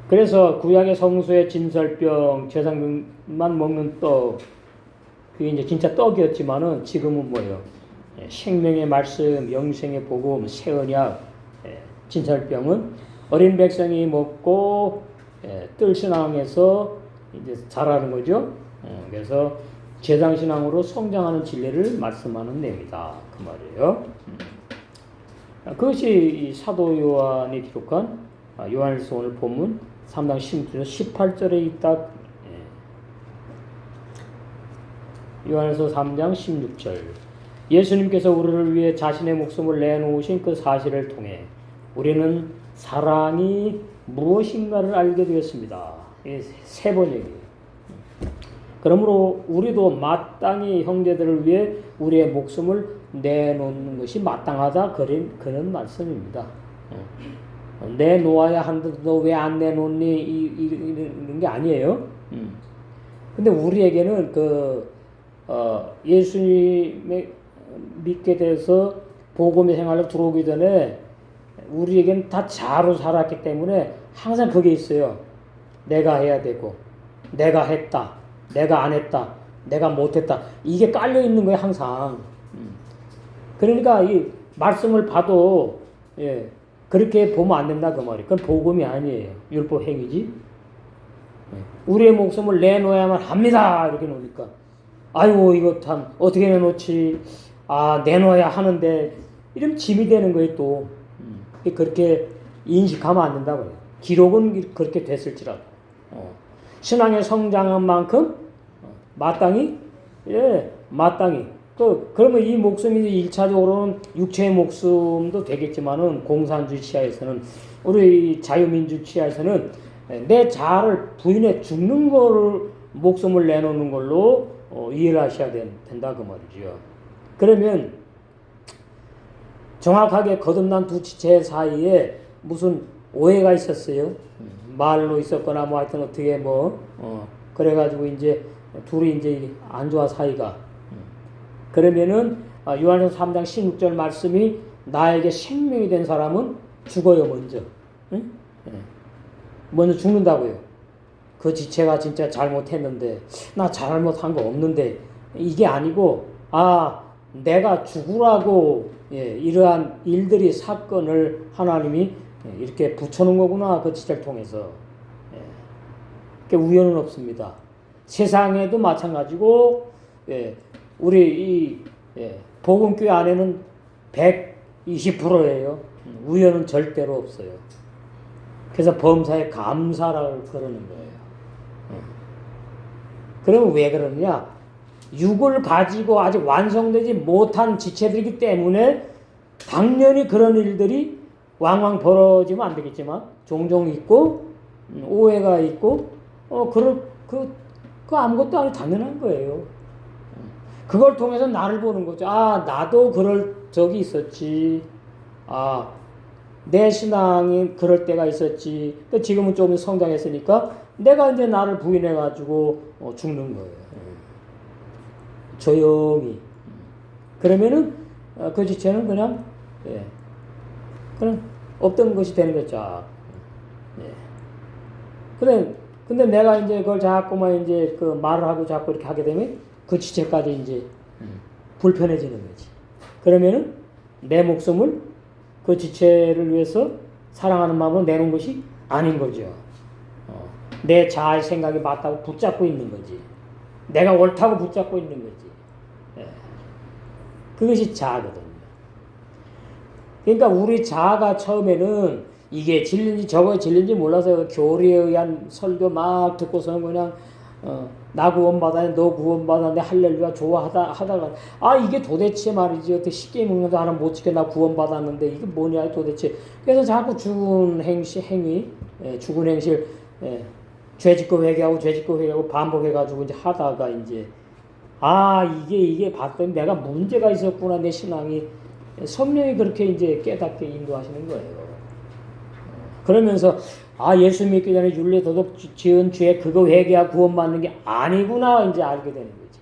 그래서 구약의 성소의 진설병, 제사장만 먹는 떡, 그게 이제 진짜 떡이었지만은 지금은 뭐예요? 생명의 말씀, 영생의 복음, 새 언약, 진설병은 어린 백성이 먹고 뜰신앙에서 이제 자라는 거죠. 그래서 제장신앙으로 성장하는 진리를 말씀하는 내용이다. 그 말이에요. 그것이 사도 요한이 기록한 요한일서 오늘 본문 3장 18절에 있다. 요한일서 3장 16절. 예수님께서 우리를 위해 자신의 목숨을 내놓으신 그 사실을 통해 우리는 사랑이 무엇인가를 알게 되었습니다. 세 번 얘기해요. 그러므로 우리도 마땅히 형제들을 위해 우리의 목숨을 내놓는 것이 마땅하다. 그런 말씀입니다. 내놓아야 하는데 너 왜 안 내놓니? 이런 게 아니에요. 근데 우리에게는 예수님의 믿게 돼서 복음의 생활로 들어오기 전에 우리에게는 다 자로 살았기 때문에 항상 그게 있어요. 내가 해야 되고, 내가 했다, 내가 안 했다, 내가 못했다. 이게 깔려 있는 거예요, 항상. 그러니까 이 말씀을 봐도 그렇게 보면 안 된다 그 말이에요. 그건 복음이 아니에요. 율법 행위지. 우리의 목숨을 내놓아야만 합니다. 이렇게 놓으니까 아이고 이거 참 어떻게 내놓지? 내놓아야 하는데 이러면 짐이 되는 거예요 또. 그렇게 인식하면 안 된다고요. 기록은 그렇게 됐을지라도 신앙의 성장한 만큼 마땅히 그러면 이 목숨이 1차적으로는 육체의 목숨도 되겠지만은 공산주의 치하에서는 우리 자유민주 치하에서는 내 자아를 부인해 죽는 거를 목숨을 내놓는 걸로 이해를 하셔야 된다 그 말이죠. 그러면 정확하게 거듭난 두 지체 사이에 무슨 오해가 있었어요. 말로 있었거나 뭐 하여튼 어떻게 그래가지고 이제 둘이 이제 안 좋아 사이가. 그러면은 요한일서 3장 16절 말씀이 나에게 생명이 된 사람은 죽어요 먼저. 응? 먼저 죽는다고요. 그 지체가 진짜 잘못했는데 나 잘못한 거 없는데 이게 아니고 내가 죽으라고 이러한 일들이 사건을 하나님이 이렇게 붙여놓은 거구나. 그 지체를 통해서. 우연은 없습니다. 세상에도 마찬가지고 우리 이 복음교회 안에는 120%예요. 우연은 절대로 없어요. 그래서 범사에 감사라고 그러는 거예요. 그러면 왜 그러느냐? 육을 가지고 아직 완성되지 못한 지체들이기 때문에 당연히 그런 일들이 왕왕 벌어지면 안 되겠지만 종종 있고 오해가 있고 그 아무것도 아니고 당연한 거예요. 그걸 통해서 나를 보는 거죠. 아, 나도 그럴 적이 있었지. 아, 내 신앙이 그럴 때가 있었지. 지금은 좀 성장했으니까 내가 이제 나를 부인해가지고 죽는 거예요. 조용히. 그러면은 그 지체는 그냥 없던 것이 되는 거죠. 근데 내가 이제 그걸 자꾸만 이제 그 말을 하고 자꾸 이렇게 하게 되면 그 지체까지 이제 불편해지는 거지. 그러면은 내 목숨을 그 지체를 위해서 사랑하는 마음으로 내놓은 것이 아닌 거죠. 내 자아의 생각이 맞다고 붙잡고 있는 거지. 내가 옳다고 붙잡고 있는 거지. 그것이 자아거든요. 그러니까 우리 자아가 처음에는 이게 진리인지 저거 진리인지 몰라서 교리에 의한 설교 막 듣고서는 그냥 나 구원받았네, 너 구원받았네, 할렐루야 하다가 이게 도대체 말이지 어떻게 십계명도 하나 못 지켜 나 구원받았는데 이게 뭐냐 도대체. 그래서 자꾸 죽은 행위 죽은 행실 죄 짓고 회개하고 반복해가지고 이제 하다가 이제 이게 봤더니 내가 문제가 있었구나. 내 신앙이 성령이 그렇게 이제 깨닫게 인도하시는 거예요. 그러면서 예수 믿기 전에 율례 도덕 지은 죄 그거 회개하고 구원받는 게 아니구나 이제 알게 되는 거지.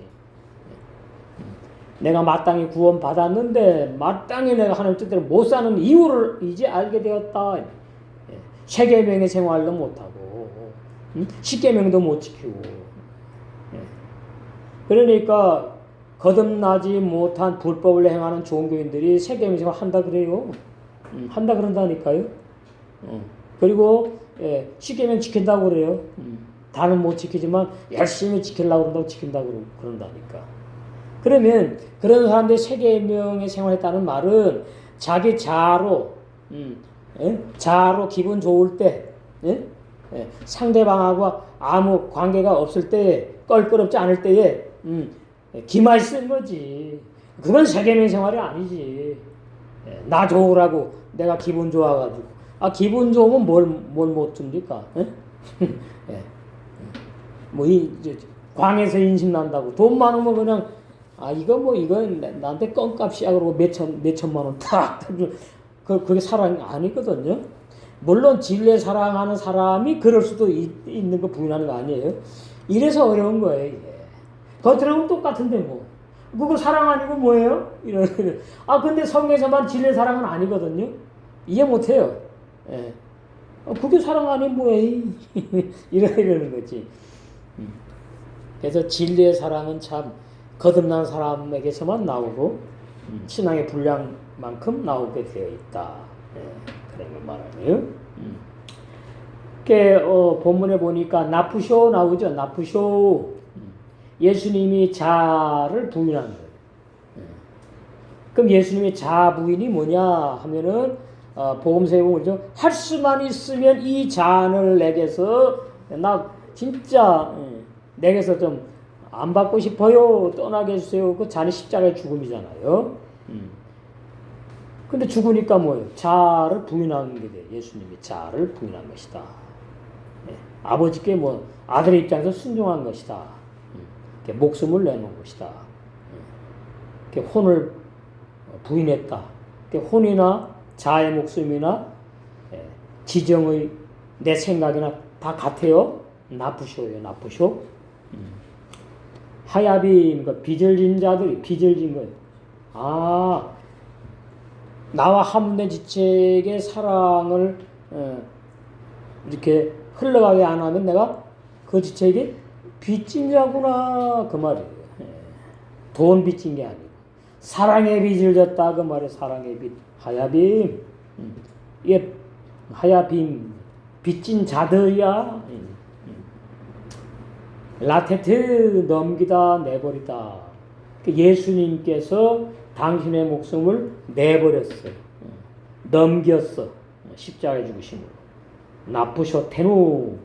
내가 마땅히 구원받았는데 마땅히 내가 하나님 뜻대로 못 사는 이유를 이제 알게 되었다. 세계명의 생활도 못하고 십계명도 못 지키고 그러니까 거듭나지 못한 불법을 행하는 종교인들이 세계명 생활 한다 그래요. 한다 그런다니까요. 그리고 십계명 지킨다고 그래요. 다는 못 지키지만 열심히 지키려고 그런다고 지킨다고 그런다니까. 그러면 그런 사람들이 세계명의 생활했다는 말은 자기 자아로 기분 좋을 때 상대방하고 아무 관계가 없을 때 껄끄럽지 않을 때에 기말 쓴 거지. 그건 세계명 생활이 아니지. 나 좋으라고 내가 기분 좋아가지고 기분 좋으면 뭘 못 줍니까? 광에서 인심 난다고 돈 많으면 그냥 이건 나한테 껌값이야 그러고 몇 천만 원 탁 그게 사랑이 아니거든요. 물론 진리에 사랑하는 사람이 그럴 수도 있는 거 부인하는 거 아니에요. 이래서 어려운 거예요. 이게. 겉으로는 똑같은데 뭐 그거 사랑 아니고 뭐예요? 근데 성경에서만 진리의 사랑은 아니거든요. 이해 못해요. 그게 사랑 아니면 뭐해? 이러는 거지. 그래서 진리의 사랑은 참 거듭난 사람에게서만 나오고 신앙의 분량만큼 나오게 되어 있다. 그런 말이에요. 본문에 보니까 나프쇼 나오죠. 나프쇼. 예수님이 자아를 부인한 거예요. 그럼 예수님의 자아 부인이 뭐냐 하면은 복음서에 보면 할 수만 있으면 이 잔을 내게서 나 진짜 내게서 좀 안 받고 싶어요. 떠나게 해주세요. 그 잔이 십자가의 죽음이잖아요. 근데 죽으니까 뭐예요? 자아를 부인하는 게 돼. 예수님이 자아를 부인한 것이다. 아버지께 아들의 입장에서 순종한 것이다. 목숨을 내놓은 것이다. 혼을 부인했다. 혼이나 자아의 목숨이나 지정의 내 생각이나 다 같아요. 나쁘쇼예요. 나쁘쇼. 하야빔 빚을 진 자들이 빚을 진 거예요. 나와 함된 지체에게 사랑을 이렇게 흘러가게 안 하면 내가 그 지체에게 빚진 자구나 그 말이에요. 돈 빚진 게 아니고 사랑의 빛을 졌다 그 말이에요. 사랑의 빛. 하야빔. 이게 하야빔. 빚진 자들이야. 라테트 넘기다 내버리다. 예수님께서 당신의 목숨을 내버렸어요. 넘겼어. 십자가에 죽으심으로. 나쁘쇼테누.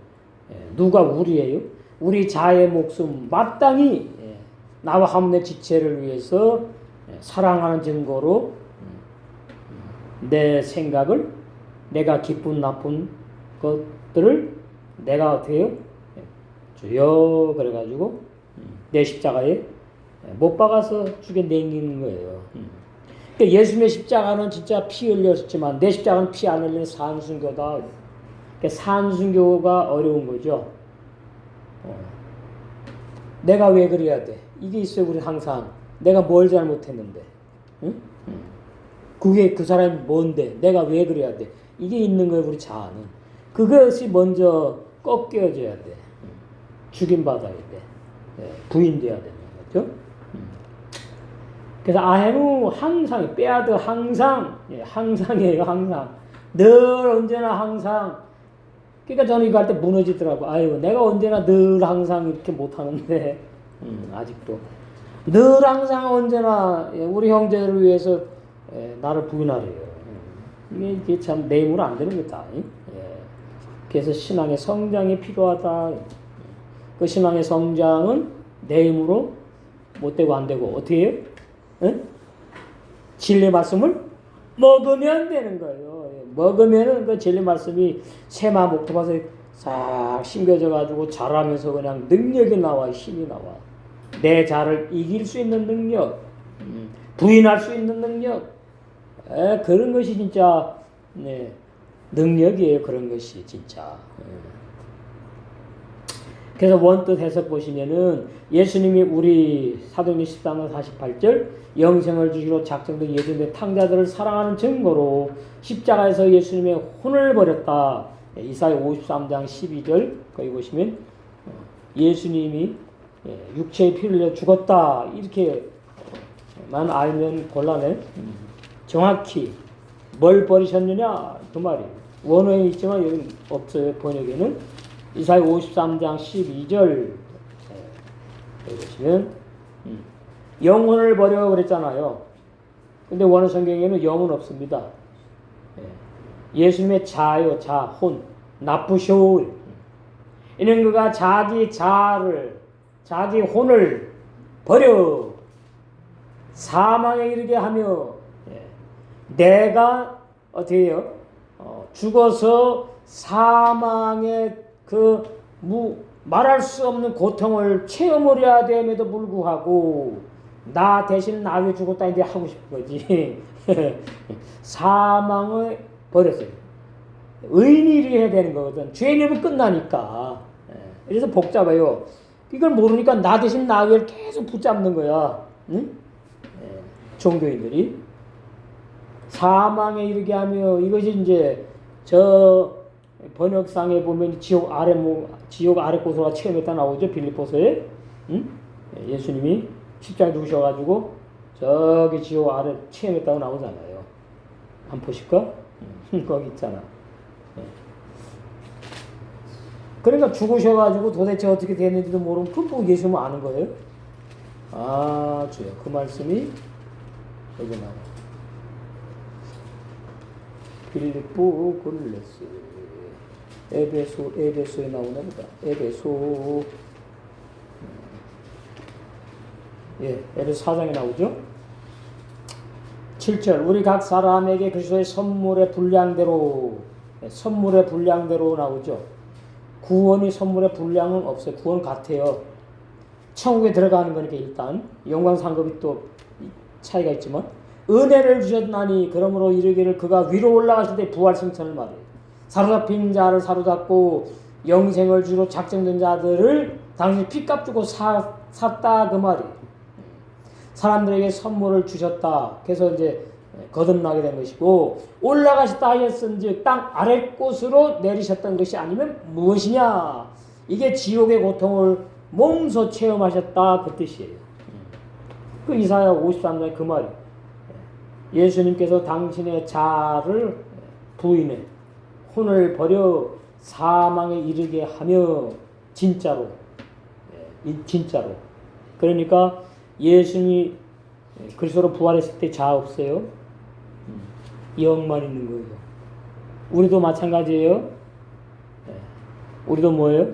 누가 우리예요? 우리 자의 목숨 마땅히 나와 함의 지체를 위해서 사랑하는 증거로 내 생각을 내가 기쁜 나쁜 것들을 내가 어떻게 해요? 주여 그래가지고 내 십자가에 못 박아서 죽여 내기는 거예요. 그러니까 예수님의 십자가는 진짜 피 흘렸지만 내 십자가는 피 안 흘리는 산순교다. 그러니까 산순교가 어려운 거죠. 내가 왜 그래야 돼? 이게 있어요. 우리 항상 내가 뭘 잘못했는데, 응? 그게 그 사람이 뭔데? 내가 왜 그래야 돼? 이게 있는 거예요. 우리 자아는. 그것이 먼저 꺾여져야 돼. 죽임받아야 돼. 부인돼야 되는 거죠. 그래서 아해무 항상 빼앗아 항상 항상이에요. 항상 늘 언제나 항상. 그러니까 저는 이거 할 때 무너지더라고. 아유 내가 언제나 늘 항상 이렇게 못하는데 아직도 늘 항상 언제나 우리 형제를 위해서 나를 부인하래요. 이게 참 내 힘으로 안 되는 거다. 그래서 신앙의 성장이 필요하다. 그 신앙의 성장은 내 힘으로 못 되고 안 되고 어떻게 해요? 진리 말씀을 먹으면 되는 거예요. 먹으면은 그 진리 말씀이 새마 목토밭에 싹 심겨져 가지고 자라면서 그냥 능력이 나와, 힘이 나와. 내 자를 이길 수 있는 능력, 부인할 수 있는 능력, 그런 것이 진짜 능력이에요. 그런 것이 진짜. 그래서 원뜻 해석 보시면은 예수님이 우리 사도행전 13장 48절 영생을 주시러 작정된 예수님의 탕자들을 사랑하는 증거로 십자가에서 예수님의 혼을 버렸다. 이사야 53장 12절 거기 보시면 예수님이 육체의 피를 흘려 죽었다. 이렇게만 알면 곤란해. 정확히 뭘 버리셨느냐 그 말이에요. 원어에 있지만 여기 없어요. 번역에는 이사야 53장 12절 여기 보시면 영혼을 버려 그랬잖아요. 근데 원어 성경에는 영은 없습니다. 예수님의 자요, 자, 혼, 나쁘쇼. 이는 그가 자기 자를, 자기 혼을 버려 사망에 이르게 하며 내가 어떻게 해요? 죽어서 사망의 그 말할 수 없는 고통을 체험하려 됨에도 불구하고 나 대신 나왜 죽었다 이제 하고 싶은 거지. 사망을 버렸어요. 의인이 해야 되는 거거든. 죄인이면 끝나니까. 그래서 복잡해요. 이걸 모르니까 나 대신 나를 계속 붙잡는 거야. 응? 종교인들이 사망에 이르게 하며 이것이 이제 저 번역상에 보면 지옥 아래 고소가 체험했다 나오죠. 빌립보서에. 응? 예수님이 십자가에 누우셔가지고 저기 지옥 아래 체험했다고 나오잖아요. 한번 보실까? 거기 있잖아. 그러니까 죽으셔가지고 도대체 어떻게 됐는지도 모르면 그거 예수님은 아는 거예요. 아 주여 그 말씀이 여기 나와. 빌립보 골레스 에베소에 나오나 보다. 에베소 에베소 4장에 나오죠. 7절 우리 각 사람에게 그리스도의 선물의 분량대로 나오죠. 구원이 선물의 분량은 없어요. 구원 같아요. 천국에 들어가는 거니까 일단 영광 상급이 또 차이가 있지만 은혜를 주셨나니 그러므로 이르기를 그가 위로 올라가실 때 부활 승천을 말해요. 사로잡힌 자를 사로잡고 영생을 주로 작정된 자들을 당신이 피값 주고 샀다 그 말이에요. 사람들에게 선물을 주셨다. 그래서 이제 거듭나게 된 것이고 올라가셨다 하였은즉 땅 아랫곳으로 내리셨던 것이 아니면 무엇이냐. 이게 지옥의 고통을 몸소 체험하셨다 그 뜻이에요. 그 이사야 53장에 그 말이 예수님께서 당신의 자아를 부인해 혼을 버려 사망에 이르게 하며 진짜로 진짜로 그러니까 예수님이 그리스도로 부활했을 때 자아 없어요. 영만 있는 거예요. 우리도 마찬가지예요. 우리도 뭐예요?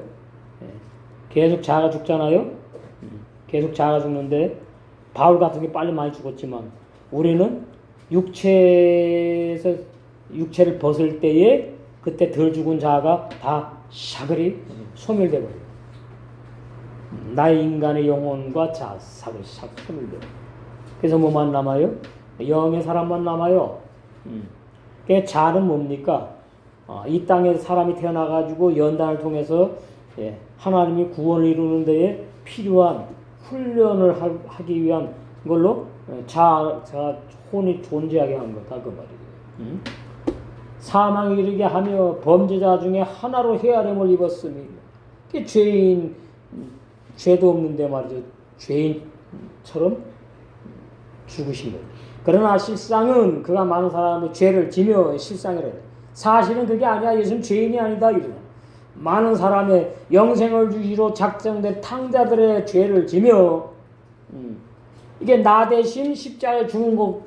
계속 자아가 죽잖아요. 계속 자아가 죽는데 바울 같은 게 빨리 많이 죽었지만 우리는 육체에서 육체를 벗을 때에 그때 덜 죽은 자아가 다 샤그리 소멸되고 나의 인간의 영혼과 자아 샤그리 소멸되고 그래서 뭐만 남아요? 영의 사람만 남아요. 그 자아는 뭡니까? 이 땅에 사람이 태어나가지고 연단을 통해서 하나님이 구원을 이루는 데에 필요한 훈련을 하기 위한 걸로 자아 혼이 존재하게 한 거다 그 말이에요. 사망에 이르게 하며 범죄자 중에 하나로 헤아림을 입었으니 그 죄인 죄도 없는데 말이죠. 죄인처럼 죽으신 거예요. 그러나 실상은 그가 많은 사람의 죄를 지며 실상이라 해요. 사실은 그게 아니야. 예수는 죄인이 아니다. 이러나 많은 사람의 영생을 주시로 작정된 탕자들의 죄를 지며 이게 나 대신 십자가에 죽은 거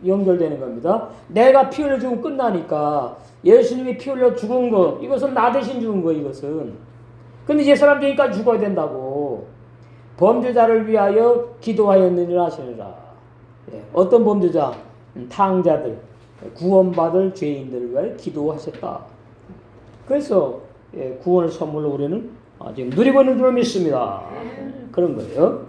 연결되는 겁니다. 내가 피 흘려 죽으면 끝나니까 예수님이 피 흘려 죽은 거 이것은 나 대신 죽은 거 이것은. 근데 이제 사람 되니까 죽어야 된다고. 범죄자를 위하여 기도하였느니라 하시니라. 어떤 범죄자? 탕자들, 구원받을 죄인들을 위하여 기도하셨다. 그래서 구원을 선물로 우리는 지금 누리고 있는 줄 믿습니다. 그런 거예요.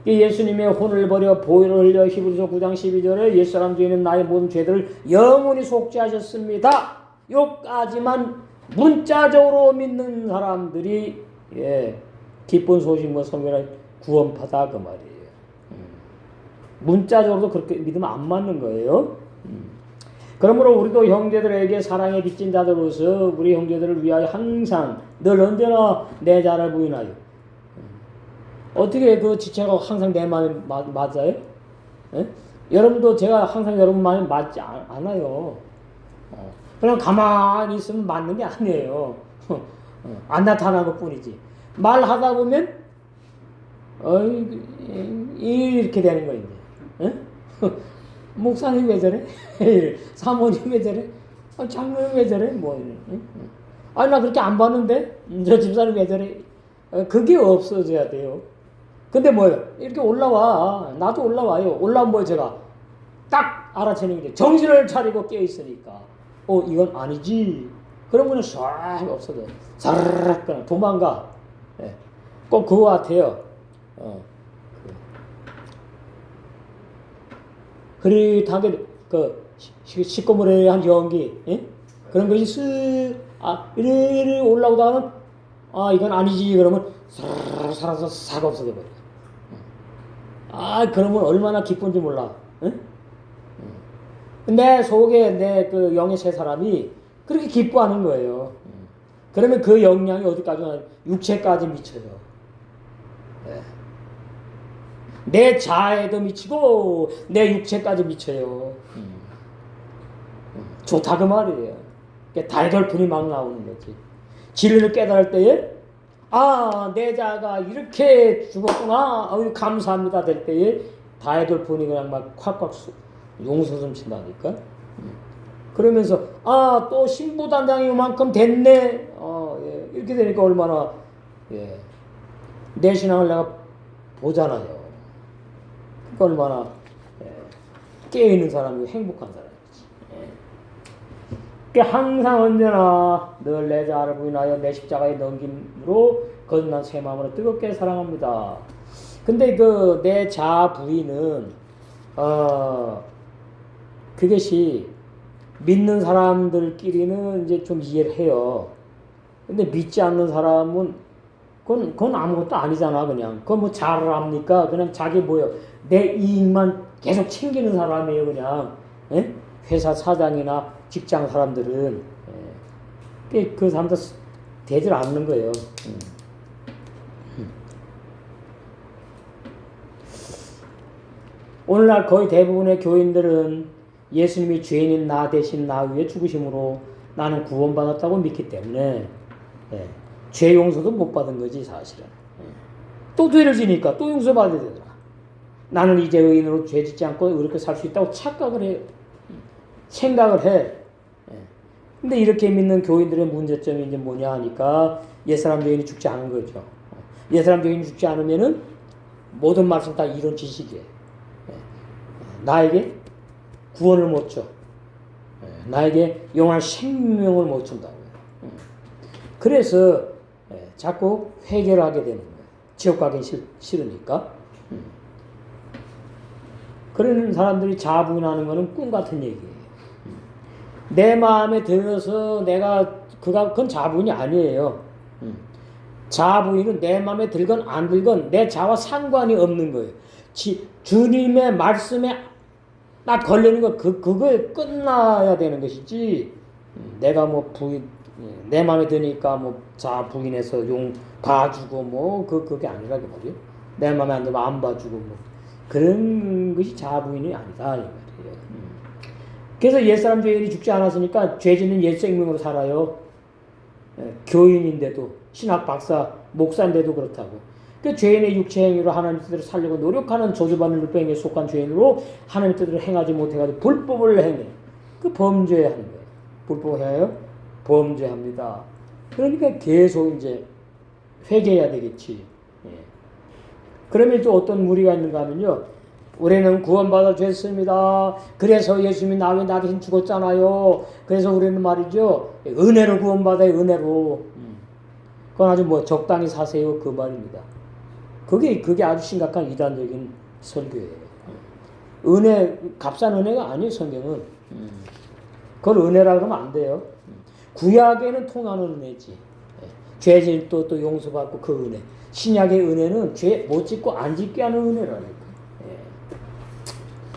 예수님의 혼을 버려 보혈을 흘려 히브리서 9장 12절에 옛사람 중에 있는 나의 모든 죄들을 영원히 속죄하셨습니다. 요까지만 문자적으로 믿는 사람들이 기쁜 소식과 선교를 구원받아 그 말이에요. 문자적으로도 그렇게 믿으면 안 맞는 거예요. 그러므로 우리도 형제들에게 사랑에 빚진 자들로서 우리 형제들을 위하여 항상 늘 언제나 내 자를 부인하여 어떻게 그 지체가 항상 내 마음에 맞아요? 여러분도 제가 항상 여러분 마음에 맞지 않아요. 그냥 가만히 있으면 맞는 게 아니에요. 안 나타나는 것 뿐이지. 말하다 보면 이렇게 되는 거예요. 목사님 왜 저래? 사모님 왜 저래? 장로님 왜 저래? 아니 나 그렇게 안 봤는데? 저 집사님 왜 저래? 그게 없어져야 돼요. 근데 뭐예요? 이렇게 올라와. 나도 올라와요. 올라오면 뭐예요? 제가 딱 알아채는 게 정신을 차리고 깨어있으니까 이건 아니지. 그러면 싹 없어져. 사르르 그냥 도망가. 꼭 그거 같아요. 흐릿하게 그 시꺼머리 한 연기 그런 것이 이리 올라오다가는 이건 아니지 그러면 살아서 싹 없어져 버려. 그러면 얼마나 기쁜지 몰라. 내 속에 내 그 영의 세 사람이 그렇게 기뻐하는 거예요. 그러면 그 영향이 어디까지 오나 육체까지 미쳐요. 내 자아에도 미치고 내 육체까지 미쳐요. 좋다 그 말이에요. 달돌풍이 막 나오는 거지. 진리를 깨달을 때에 내 자아가 이렇게 죽었구나. 감사합니다 될 때에 달돌풍이 그냥 막 콱콱 용솟음 친다니까. 그러면서 또 신부단장이 이만큼 됐네. 이렇게 되니까 얼마나 내 신앙을 내가 보잖아요. 그러니까 얼마나 깨어있는 사람이 행복한 사람이지. 그러니까 항상 언제나 늘 내 자아를 부인하여 내 십자가에 넘김으로 거듭난 새 마음으로 뜨겁게 사랑합니다. 근데 그 내 자아 부인은 그것이 믿는 사람들끼리는 이제 좀 이해를 해요. 근데 믿지 않는 사람은 그건 아무것도 아니잖아. 그냥 그건 뭐 잘을 합니까? 그냥 자기 내 이익만 계속 챙기는 사람이에요. 그냥 회사 사장이나 직장 사람들은 그 사람들 되질 않는 거예요. 오늘날 거의 대부분의 교인들은 예수님이 죄인인 나 대신 나 위에 죽으심으로 나는 구원받았다고 믿기 때문에 예, 죄 용서도 못 받은 거지 사실은. 예. 또 죄를 지니까 또 용서받아야 되더라. 나는 이제 의인으로 죄 짓지 않고 이렇게 살 수 있다고 착각을 해요. 생각을 해. 예. 근데 이렇게 믿는 교인들의 문제점이 이제 뭐냐 하니까 옛사람 죄인이 죽지 않은 거죠. 옛사람 죄인이 죽지 않으면은 모든 말씀 다 이런 지식이에요. 예. 나에게 구원을 못 줘. 예. 나에게 영원한 생명을 못 준다고요. 예. 그래서 예. 자꾸 회개를 하게 되는 거예요. 지옥 가기 싫으니까. 그런 사람들이 자부인하는 것은 꿈 같은 얘기예요. 내 마음에 들어서 그건 자부인이 아니에요. 자부인은 내 마음에 들건 안 들건 내 자와 상관이 없는 거예요. 주님의 말씀에 딱 걸리는 거 그거에 끝나야 되는 것이지. 내가 뭐 내 마음에 드니까 뭐 자부인해서 용 봐주고 뭐 그게 아니라고 말이에요. 내 마음에 안 들면 안 봐주고 뭐 그런 것이 자부인이 아니다 이 말이에요. 그래서 옛사람 죄인이 죽지 않았으니까 죄진은 옛 생명으로 살아요. 교인인데도 신학 박사 목사인데도 그렇다고. 그 죄인의 육체 행위로 하나님 뜻대로 살려고 노력하는 저주받는 율법에 속한 죄인으로 하나님 뜻대로 행하지 못해가지고 불법을 행해. 그 범죄하는 거예요. 불법해요? 범죄합니다. 그러니까 계속 이제 회개해야 되겠지. 예. 그러면 또 어떤 무리가 있는가 하면요. 우리는 구원받아 됐습니다. 그래서 예수님이 나왜 나 대신 죽었잖아요. 그래서 우리는 말이죠. 은혜로 구원받아요. 은혜로. 그건 아주 뭐 적당히 사세요. 그 말입니다. 그게 아주 심각한 이단적인 설교예요. 은혜, 값싼 은혜가 아니에요. 성경은. 그걸 은혜라고 하면 안 돼요. 구약에는 통하는 은혜지. 죄진 또 용서받고 그 은혜. 신약의 은혜는 죄 못 짓고 안 짓게 하는 은혜라니까.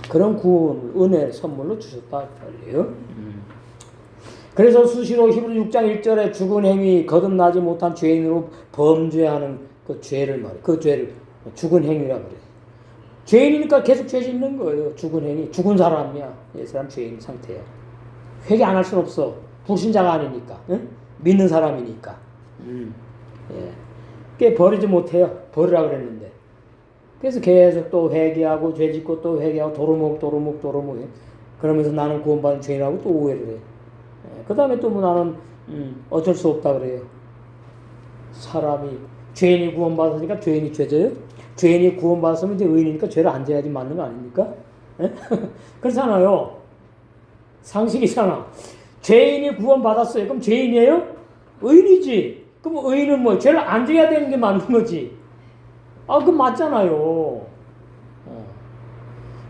그런 구원, 은혜 선물로 주셨다 말이에요. 그래서 수시로 히브리 6장 1절에 죽은 행위, 거듭나지 못한 죄인으로 범죄하는 그 죄를 말해. 그 죄를 죽은 행위라 그래. 죄인이니까 계속 죄 짓는 거예요. 죽은 행위, 죽은 사람이야. 이 사람 죄인 상태야. 회개 안 할 수는 없어. 불신자가 아니니까, 응? 믿는 사람이니까. 예. 그게 버리지 못해요. 버리라 그랬는데. 그래서 계속 또 회개하고 죄 짓고 또 회개하고 도루묵 그러면서 나는 구원받은 죄인이라고 또 오해를 해. 그 다음에 또 뭐 나는 어쩔 수 없다 그래요. 사람이 죄인이 구원받았으니까 죄인이 죄져요? 죄인이 구원받았으면 이제 의인이니까 죄를 안 져야지 맞는 거 아닙니까? 그렇잖아요. 상식이잖아. 죄인이 구원받았어요. 그럼 죄인이에요? 의인이지. 그럼 의인은 뭐 죄를 안 져야 되는 게 맞는 거지. 그건 맞잖아요.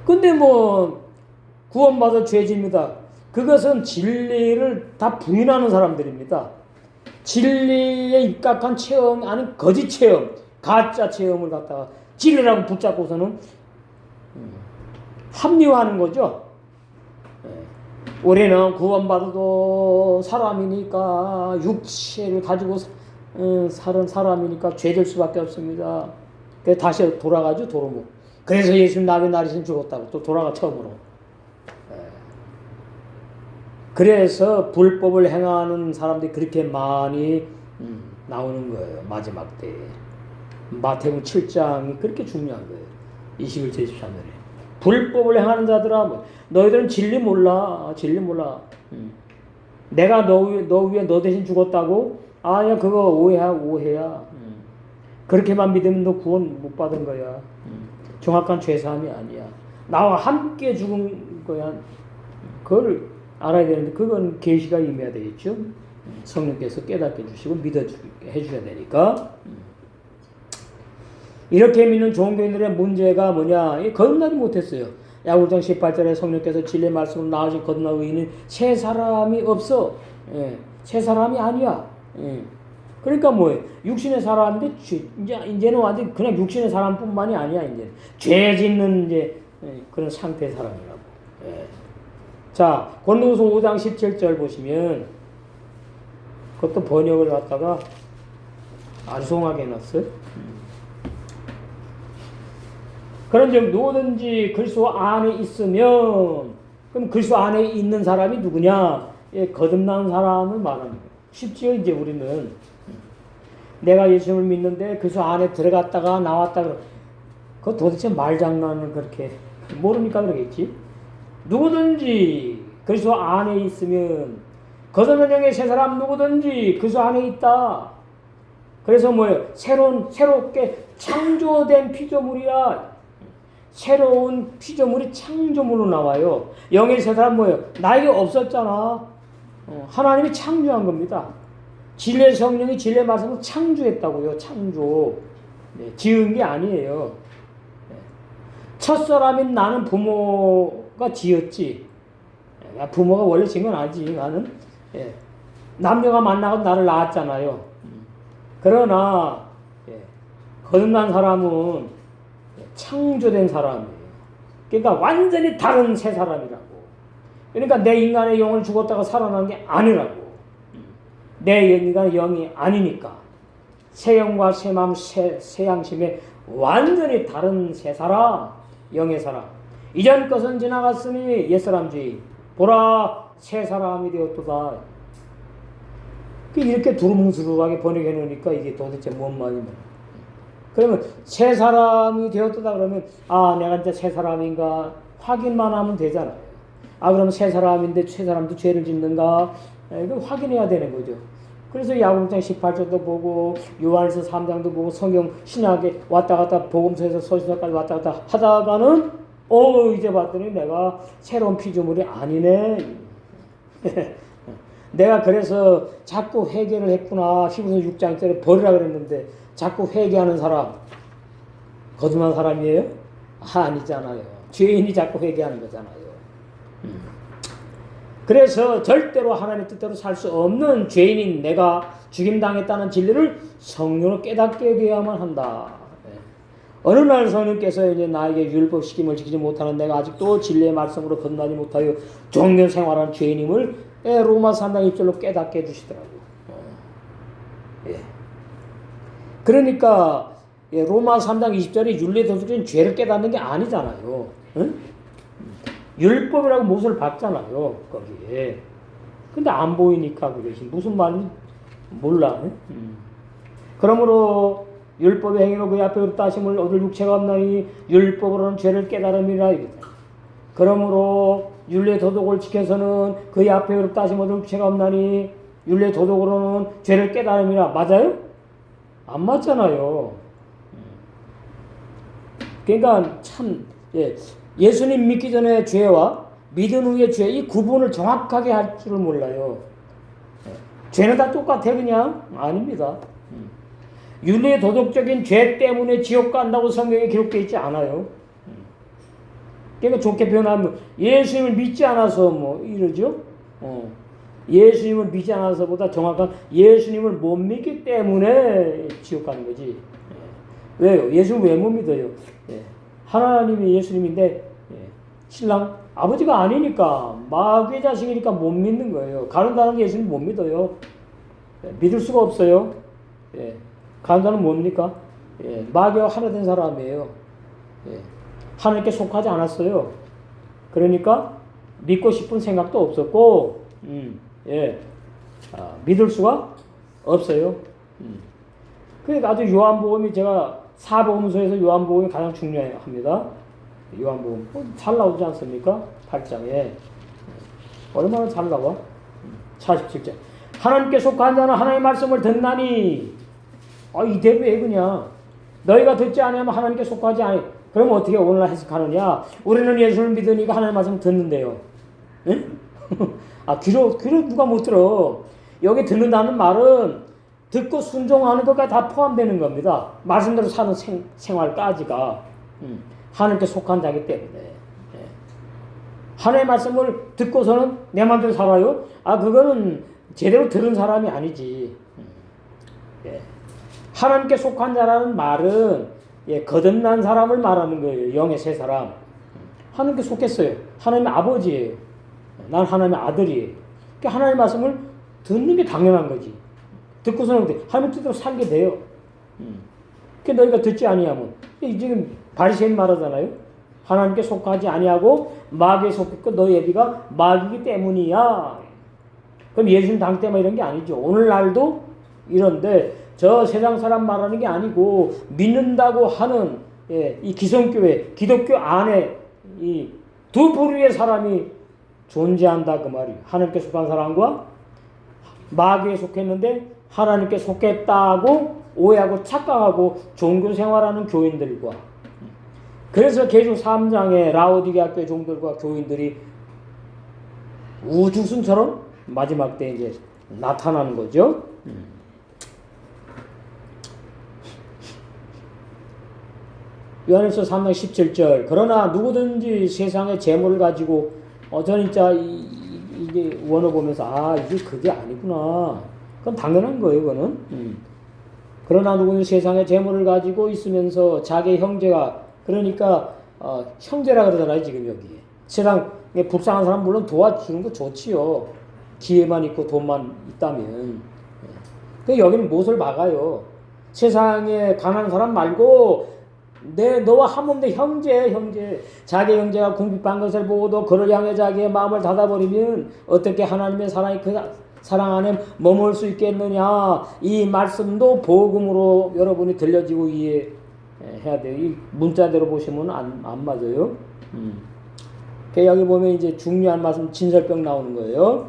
근데 뭐 구원받아 죄집니다. 그것은 진리를 다 부인하는 사람들입니다. 진리에 입각한 체험, 아니 거짓 체험, 가짜 체험을 갖다가 진리라고 붙잡고서는 합리화하는 거죠. 우리는 구원받아도 사람이니까 육체를 가지고 사는 사람이니까 죄될 수밖에 없습니다. 그래서 다시 돌아가죠. 도루묵. 그래서 예수님 나의 날이신 죽었다고 또 돌아가 처음으로. 그래서 불법을 행하는 사람들이 그렇게 많이 나오는 거예요. 마지막 때에. 마태복음 7장이 그렇게 중요한 거예요. 21절 23절에. 불법을 행하는 자들아, 뭐, 너희들은 진리 몰라. 진리 몰라. 내가 너 위에 너 대신 죽었다고? 아니야, 그거 오해야. 그렇게만 믿으면 너 구원 못 받은 거야. 정확한 죄사함이 아니야. 나와 함께 죽은 거야. 그걸 알아야 되는데 그건 계시가 임해야 되겠죠. 성령께서 깨닫게 해주시고 믿어주게 해줘야 되니까. 이렇게 믿는 종교인들의 문제가 뭐냐? 거듭나지 못했어요. 야고보서 18절에 성령께서 진리의 말씀으로 나아진 거듭난 의인은 새 사람이 없어. 새 사람이 아니야. 그러니까 뭐예요? 육신의 사람인데 이제는 완전 그냥 육신의 사람뿐만이 아니야. 이제 죄 짓는 이제 그런 상태의 사람이라고. 자, 고린도후서 5장 17절 보시면 그것도 번역을 갖다가 아주 송하게 해놨어요. 그런즉 누구든지 그리스도 안에 있으면, 그럼 그리스도 안에 있는 사람이 누구냐? 예, 거듭난 사람을 말하는 거예요. 쉽지요, 이제 우리는. 내가 예수님을 믿는데 그리스도 안에 들어갔다가 나왔다. 그거 도대체 말장난을 그렇게 모르니까 그러겠지. 누구든지 그리스도 안에 있으면, 거듭난 영의 새 사람 누구든지 그리스도 안에 있다. 그래서 뭐예요? 새롭게 창조된 피조물이야. 새로운 피조물이 창조물로 나와요. 영의 새 사람 뭐예요? 나에게 없었잖아. 하나님이 창조한 겁니다. 진리의 성령이 진리의 말씀을 창조했다고요. 창조. 네, 지은 게 아니에요. 네. 첫사람인 나는 부모가 지었지. 부모가 원래 지은 건 아니지. 나는 예. 남녀가 만나고 나를 낳았잖아요. 그러나 예. 거듭난 사람은 창조된 사람이에요. 그러니까 완전히 다른 새 사람이라고. 그러니까 내 인간의 영을 죽었다가 살아난 게 아니라고. 내 인간의 영이 아니니까. 새 영과 새 마음, 새 양심의 완전히 다른 새 사람, 영의 사람. 이전 것은 지나갔으니 옛사람 주의. 보라, 새 사람이 되었도다. 이렇게 두루뭉술하게 번역해 놓으니까 이게 도대체 뭔 말이냐. 그러면 새 사람이 되었다 그러면 내가 이제 새 사람인가 확인만 하면 되잖아요. 그럼 새 사람인데 새 사람도 죄를 짓는가? 이거 확인해야 되는 거죠. 그래서 야고보장 18절도 보고 요한일서 3장도 보고 성경 신약에 왔다 갔다 복음서에서 서신서까지 왔다 갔다 하다가는 이제 봤더니 내가 새로운 피조물이 아니네. 내가 그래서 자꾸 회개를 했구나. 히브리서 6장짜리 버리라 그랬는데 자꾸 회개하는 사람, 거듭난 사람이에요? 아니잖아요. 죄인이 자꾸 회개하는 거잖아요. 그래서 절대로 하나님의 뜻대로 살 수 없는 죄인인 내가 죽임당했다는 진리를 성령으로 깨닫게 되어야만 한다. 어느 날 성령께서 이제 나에게 율법 시킴을 지키지 못하는 내가 아직도 진리의 말씀으로 건너지 못하여 종교 생활하는 죄인임을 로마서 3장 1절로 깨닫게 해주시더라고요. 예. 그러니까 로마 3장 20절이 윤리에 도둑인 죄를 깨닫는 게 아니잖아요. 응? 율법이라고 못을 박잖아요. 거기에. 근데 안 보이니까 그러지. 무슨 말인지 몰라. 그러므로 율법의 행위로 그 앞에 없다 하심을 얻을 육체가 없나니 율법으로는 죄를 깨달음이라 이거다. 그러므로 율례 도덕을 지켜서는 그의 앞에 어렵다 하심을 얻을 육체가 없나니 율례 도덕으로는 죄를 깨달음이라. 맞아요? 안 맞잖아요. 그러니까 참 예수님 믿기 전에 죄와 믿은 후의 죄, 이 구분을 정확하게 할 줄을 몰라요. 죄는 다 똑같아 그냥? 아닙니다. 윤리 도덕적인 죄 때문에 지옥 간다고 성경에 기록되어 있지 않아요. 그러니까 좋게 표현하면 예수님을 믿지 않아서 뭐 이러죠. 예수님을 믿지 않아서보다 정확한 예수님을 못 믿기 때문에 지옥 가는 거지. 왜요? 예수님을 왜 못 믿어요? 하나님이 예수님인데 신랑 아버지가 아니니까 마귀의 자식이니까 못 믿는 거예요. 가는다는 예수님 못 믿어요. 믿을 수가 없어요. 가는다는 뭡니까? 마귀와 하나 된 사람이에요. 하나님께 속하지 않았어요. 그러니까 믿고 싶은 생각도 없었고, 믿을 수가 없어요. 그러니까 아주 요한복음이 제가 사복음서에서 요한복음이 가장 중요합니다. 요한복음 잘 나오지 않습니까? 8장에 얼마나 잘 나와? 47장 하나님께 속한 자는 하나님의 말씀을 듣나니 이대로 왜 그냥 너희가 듣지 않으면 하나님께 속하지 않아. 그럼 어떻게 오늘날 해석하느냐? 우리는 예수를 믿으니까 하나님의 말씀 듣는데요. 응? 귀로 누가 못 들어. 여기 듣는다는 말은 듣고 순종하는 것까지 다 포함되는 겁니다. 말씀대로 사는 생활까지가 하나님께 속한 자이기 때문에. 하나님의 말씀을 듣고서는 내 마음대로 살아요? 그거는 제대로 들은 사람이 아니지. 하나님께 속한 자라는 말은 거듭난 사람을 말하는 거예요. 영의 새 사람. 하나님께 속했어요. 하나님의 아버지예요. 난 하나님의 아들이에요. 그러니까 하나님의 말씀을 듣는 게 당연한 거지. 듣고서는 하나님의 뜻대로 살게 돼요. 그러니까 너희가 듣지 아니하면 지금 바리새인 말하잖아요. 하나님께 속하지 아니하고 마귀에 속했고 너희 애비가 마귀이기 때문이야. 그럼 예수님 당때만 이런 게 아니죠. 오늘날도 이런데 저 세상 사람 말하는 게 아니고 믿는다고 하는 이 기성교회, 기독교 안에 이 두 부류의 사람이 존재한다 그 말이에요. 하나님께 속한 사람과 마귀에 속했는데 하나님께 속했다고 오해하고 착각하고 종교 생활하는 교인들과 그래서 계속 3장에 라오디게아 교회 종들과 교인들이 우주순처럼 마지막 때 이제 나타나는 거죠. 요한일서 3장 17절 그러나 누구든지 세상의 재물을 가지고 저는 진짜 이게 원어 보면서 이게 그게 아니구나. 그건 당연한 거예요. 그거는. 그러나 누구든지 세상의 재물을 가지고 있으면서 자기 형제가 그러니까 형제라 그러잖아요. 지금 여기에. 세상에 불쌍한 사람 물론 도와주는 거 좋지요. 기회만 있고 돈만 있다면. 그 여기는 무엇을 막아요. 세상에 가난한 사람 말고 너와 한 몸 된 형제. 자기 형제가 궁핍한 것을 보고도 그를 향해 자기의 마음을 닫아버리면 어떻게 하나님의 사랑이 그 사랑 안에 머물 수 있겠느냐. 이 말씀도 복음으로 여러분이 들려지고 이해해야 돼요. 이 문자대로 보시면 안 맞아요. 여기 보면 이제 중요한 말씀 진설병 나오는 거예요.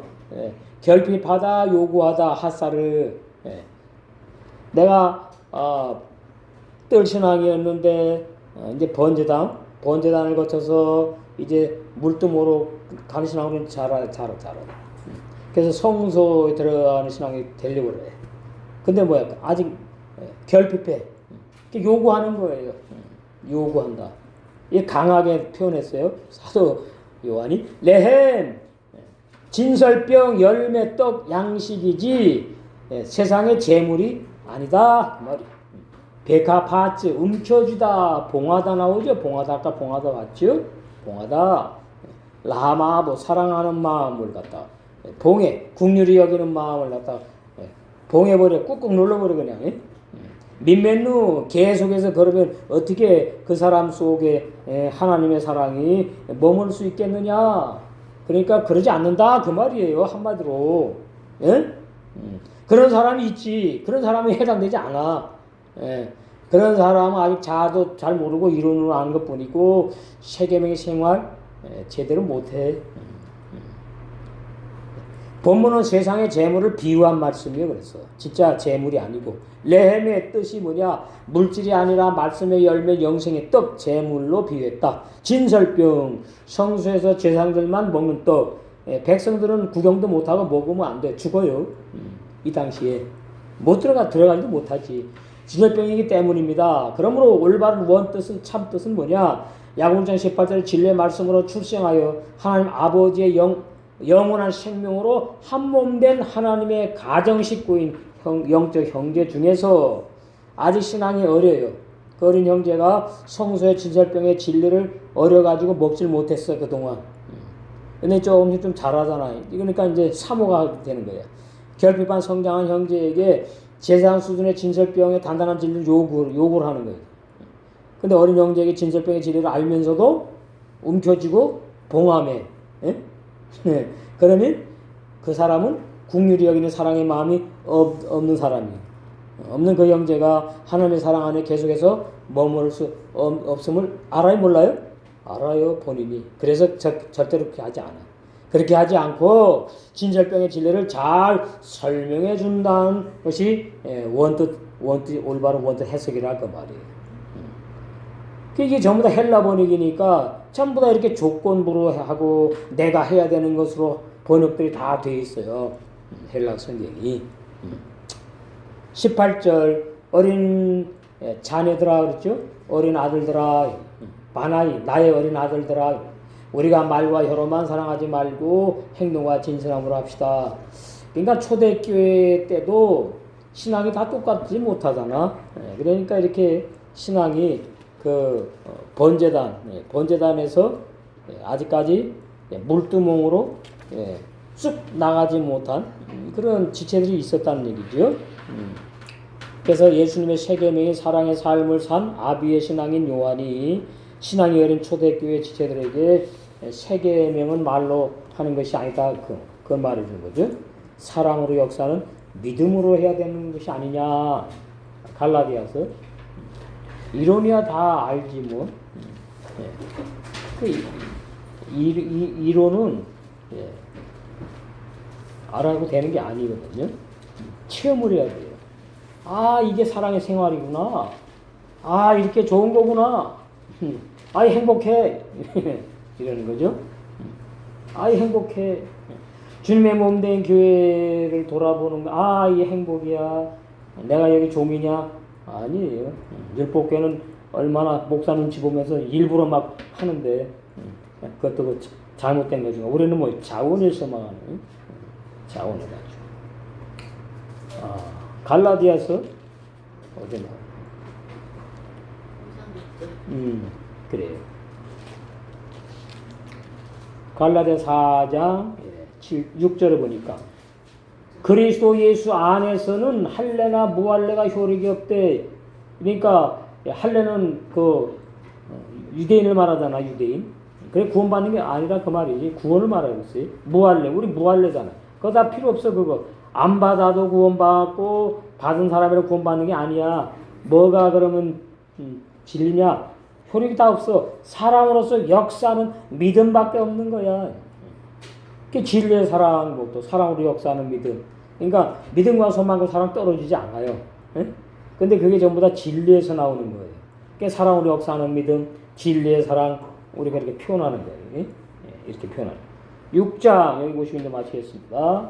결핍하다, 요구하다, 핫사르. 내가 뜰신앙이었는데 이제 번제단을 거쳐서 이제 물두모로 가는 신앙으로 자라. 그래서 성소에 들어가는 신앙이 되려고 그래. 근데 뭐야? 아직 결핍해. 요구하는 거예요. 요구한다. 이게 강하게 표현했어요. 사도 요한이 레헴 진설병 열매 떡 양식이지 세상의 재물이 아니다 그 말이에요. 베카파츠 움켜쥐다 봉하다 나오죠. 봉하다 아까 봉하다 봤죠. 봉하다 라마 뭐 사랑하는 마음을 갖다 봉해 국률이 여기는 마음을 갖다 봉해버려 꾹꾹 눌러버려 그냥. 민맨누 계속해서 그러면 어떻게 그 사람 속에 하나님의 사랑이 머물 수 있겠느냐. 그러니까 그러지 않는다 그 말이에요. 한마디로. 그런 사람이 있지. 그런 사람이 해당되지 않아. 그런 사람은 아직 자도 잘 모르고 이론으로 아는 것 뿐이고 세계명의 생활 제대로 못해. 본문은 세상의 재물을 비유한 말씀이에요. 그래서 진짜 재물이 아니고 레헴의 뜻이 뭐냐? 물질이 아니라 말씀의 열매 영생의 떡 재물로 비유했다. 진설병 성소에서 제사장들만 먹는 떡. 백성들은 구경도 못하고 먹으면 안 돼. 죽어요. 이 당시에 못 들어가지도 못하지. 진설병이기 때문입니다. 그러므로 올바른 원뜻은 참뜻은 뭐냐? 야고보서 18절 진리의 말씀으로 출생하여 하나님 아버지의 영원한 생명으로 한몸된 하나님의 가정 식구인 영적 형제 중에서 아직 신앙이 어려요. 그 어린 형제가 성소의 진설병의 진리를 어려가지고 먹질 못했어 그동안. 근데 조금씩 좀 잘하잖아요. 그러니까 이제 사모가 되는 거예요. 결핍한 성장한 형제에게 제사장 수준의 진설병의 단단한 진리를 요구를 하는 거예요. 근데 어린 형제에게 진설병의 진리를 알면서도 움켜쥐고 봉함해. 그러면 그 사람은 국률이 여기는 사랑의 마음이 없는 사람이에요. 없는 그 형제가 하나님의 사랑 안에 계속해서 머물 수 없음을 알아요 몰라요? 알아요 본인이. 그래서 절대로 그렇게 하지 않아. 그렇게 하지 않고 진설병의 진리를 잘 설명해 준다는 것이 원뜻 올바른 원뜻 해석이랄 그 말이에요. 이게 전부 다 헬라 번역이니까 전부 다 이렇게 조건부로 하고 내가 해야 되는 것으로 번역들이 다 돼 있어요. 헬라 성경이. 18절 어린 자녀들아 그랬죠? 어린 아들들아 바나이 나의 어린 아들들아 우리가 말과 혀로만 사랑하지 말고 행동과 진실함으로 합시다. 그러니까 초대교회 때도 신앙이 다 똑같지 못하잖아. 그러니까 이렇게 신앙이 그 번제단에서 아직까지 물두멍으로 쑥 나가지 못한 그런 지체들이 있었다는 얘기죠. 그래서 예수님의 세 계명이 사랑의 삶을 산 아비의 신앙인 요한이 신앙이 어린 초대교회 지체들에게 세 계명은 말로 하는 것이 아니다. 그걸 말해주는 거죠. 사랑으로 역사는 믿음으로 해야 되는 것이 아니냐. 갈라디아서. 이론이야 다 알지 뭐. 예. 그 이론은 예. 알아도 되는 게 아니거든요. 체험을 해야 돼요. 아, 이게 사랑의 생활이구나. 아, 이렇게 좋은 거구나. 아이, 행복해. 이러는 거죠. 아이, 행복해. 주님의 몸된 교회를 돌아보는 거. 아, 이게 행복이야. 내가 여기 종이냐? 아니에요. 율법교는 얼마나 목사 눈치 보면서 일부러 막 하는데 그것도 그 잘못된 거죠. 우리는 뭐 자원에서만 하는 자원해가지고. 갈라디아서 어디 나? 그래요. 갈라디아 4장 6절에 보니까 그리스도 예수 안에서는 할례나 무할례가 효력이 없대. 그러니까 할례는 그 유대인을 말하잖아, 유대인. 그래 구원받는 게 아니라 그 말이지. 구원을 말하고 있어요. 무할례, 우리 무할례잖아. 그거 다 필요 없어 그거. 안 받아도 구원받고 받은 사람이라 구원받는 게 아니야. 뭐가 그러면 진리냐? 효력이 다 없어. 사랑으로서 역사는 믿음밖에 없는 거야. 그게 진리의 사랑, 또 사랑으로 역사하는 믿음. 그러니까 믿음과 소망과 사랑 떨어지지 않아요. 예? 근데 그게 전부 다 진리에서 나오는 거예요. 그게 사랑으로 역사하는 믿음, 진리의 사랑, 우리가 이렇게 표현하는 거예요. 예? 이렇게 표현하는 거예요. 6장, 여기 보시면 이제 마치겠습니다.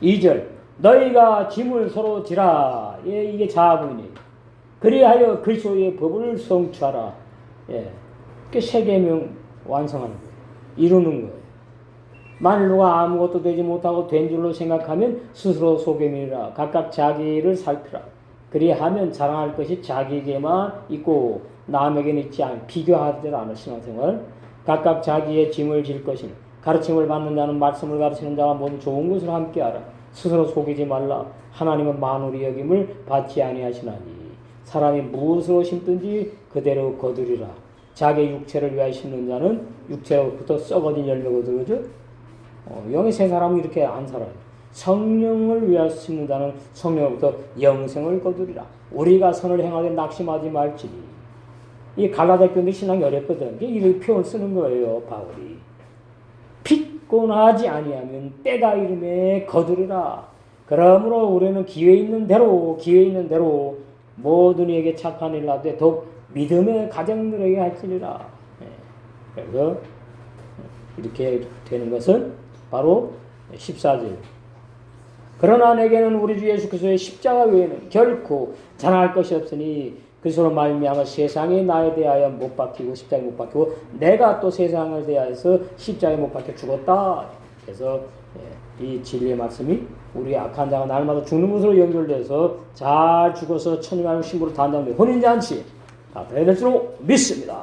2절. 너희가 짐을 서로 지라. 예, 이게 자아부인이에요. 그리하여 그리스도의 법을 성취하라. 예. 그게 세 계명 완성하는 거예요. 이루는 거예요. 만일 누가 아무것도 되지 못하고 된 줄로 생각하면 스스로 속임이라. 각각 자기를 살피라. 그리하면 자랑할 것이 자기에게만 있고 남에게는 있지 않아. 비교하지 않을 신앙생활. 각각 자기의 짐을 질 것이니 가르침을 받는 자는 말씀을 가르치는 자와 모든 좋은 것을 함께하라. 스스로 속이지 말라. 하나님은 만물이 여김을 받지 아니하시나니 사람이 무엇으로 심든지 그대로 거두리라. 자기 육체를 위하여 심는 자는 육체로부터 썩어진 열매거든. 그죠? 영의 세 사람은 이렇게 안 살아요. 성령을 위하여 심는 자는 성령으로부터 영생을 거두리라. 우리가 선을 행하되 낙심하지 말지니. 이 갈라디아 교인들 신앙이 어렵거든. 이 표현을 쓰는 거예요, 바울이. 피곤하지 아니하면 때가 이름에 거두리라. 그러므로 우리는 기회 있는 대로 모든 이에게 착한 일 하되 더욱 믿음의 가정들에게 할지니라. 그래서 이렇게 되는 것은 바로 14절. 그러나 내게는 우리 주 예수 그리스도의 십자가 외에는 결코 자랑할 것이 없으니 그리스도로 말미암아 세상이 나에 대하여 못 박히고 십자가에 못 박히고 내가 또 세상을 대하여서 십자가에 못 박혀 죽었다. 그래서 이 진리의 말씀이 우리 악한 자가 날마다 죽는 것으로 연결돼서 잘 죽어서 천국의 신부로 단장된 혼인잔치 다 돼야 될 줄로 믿습니다.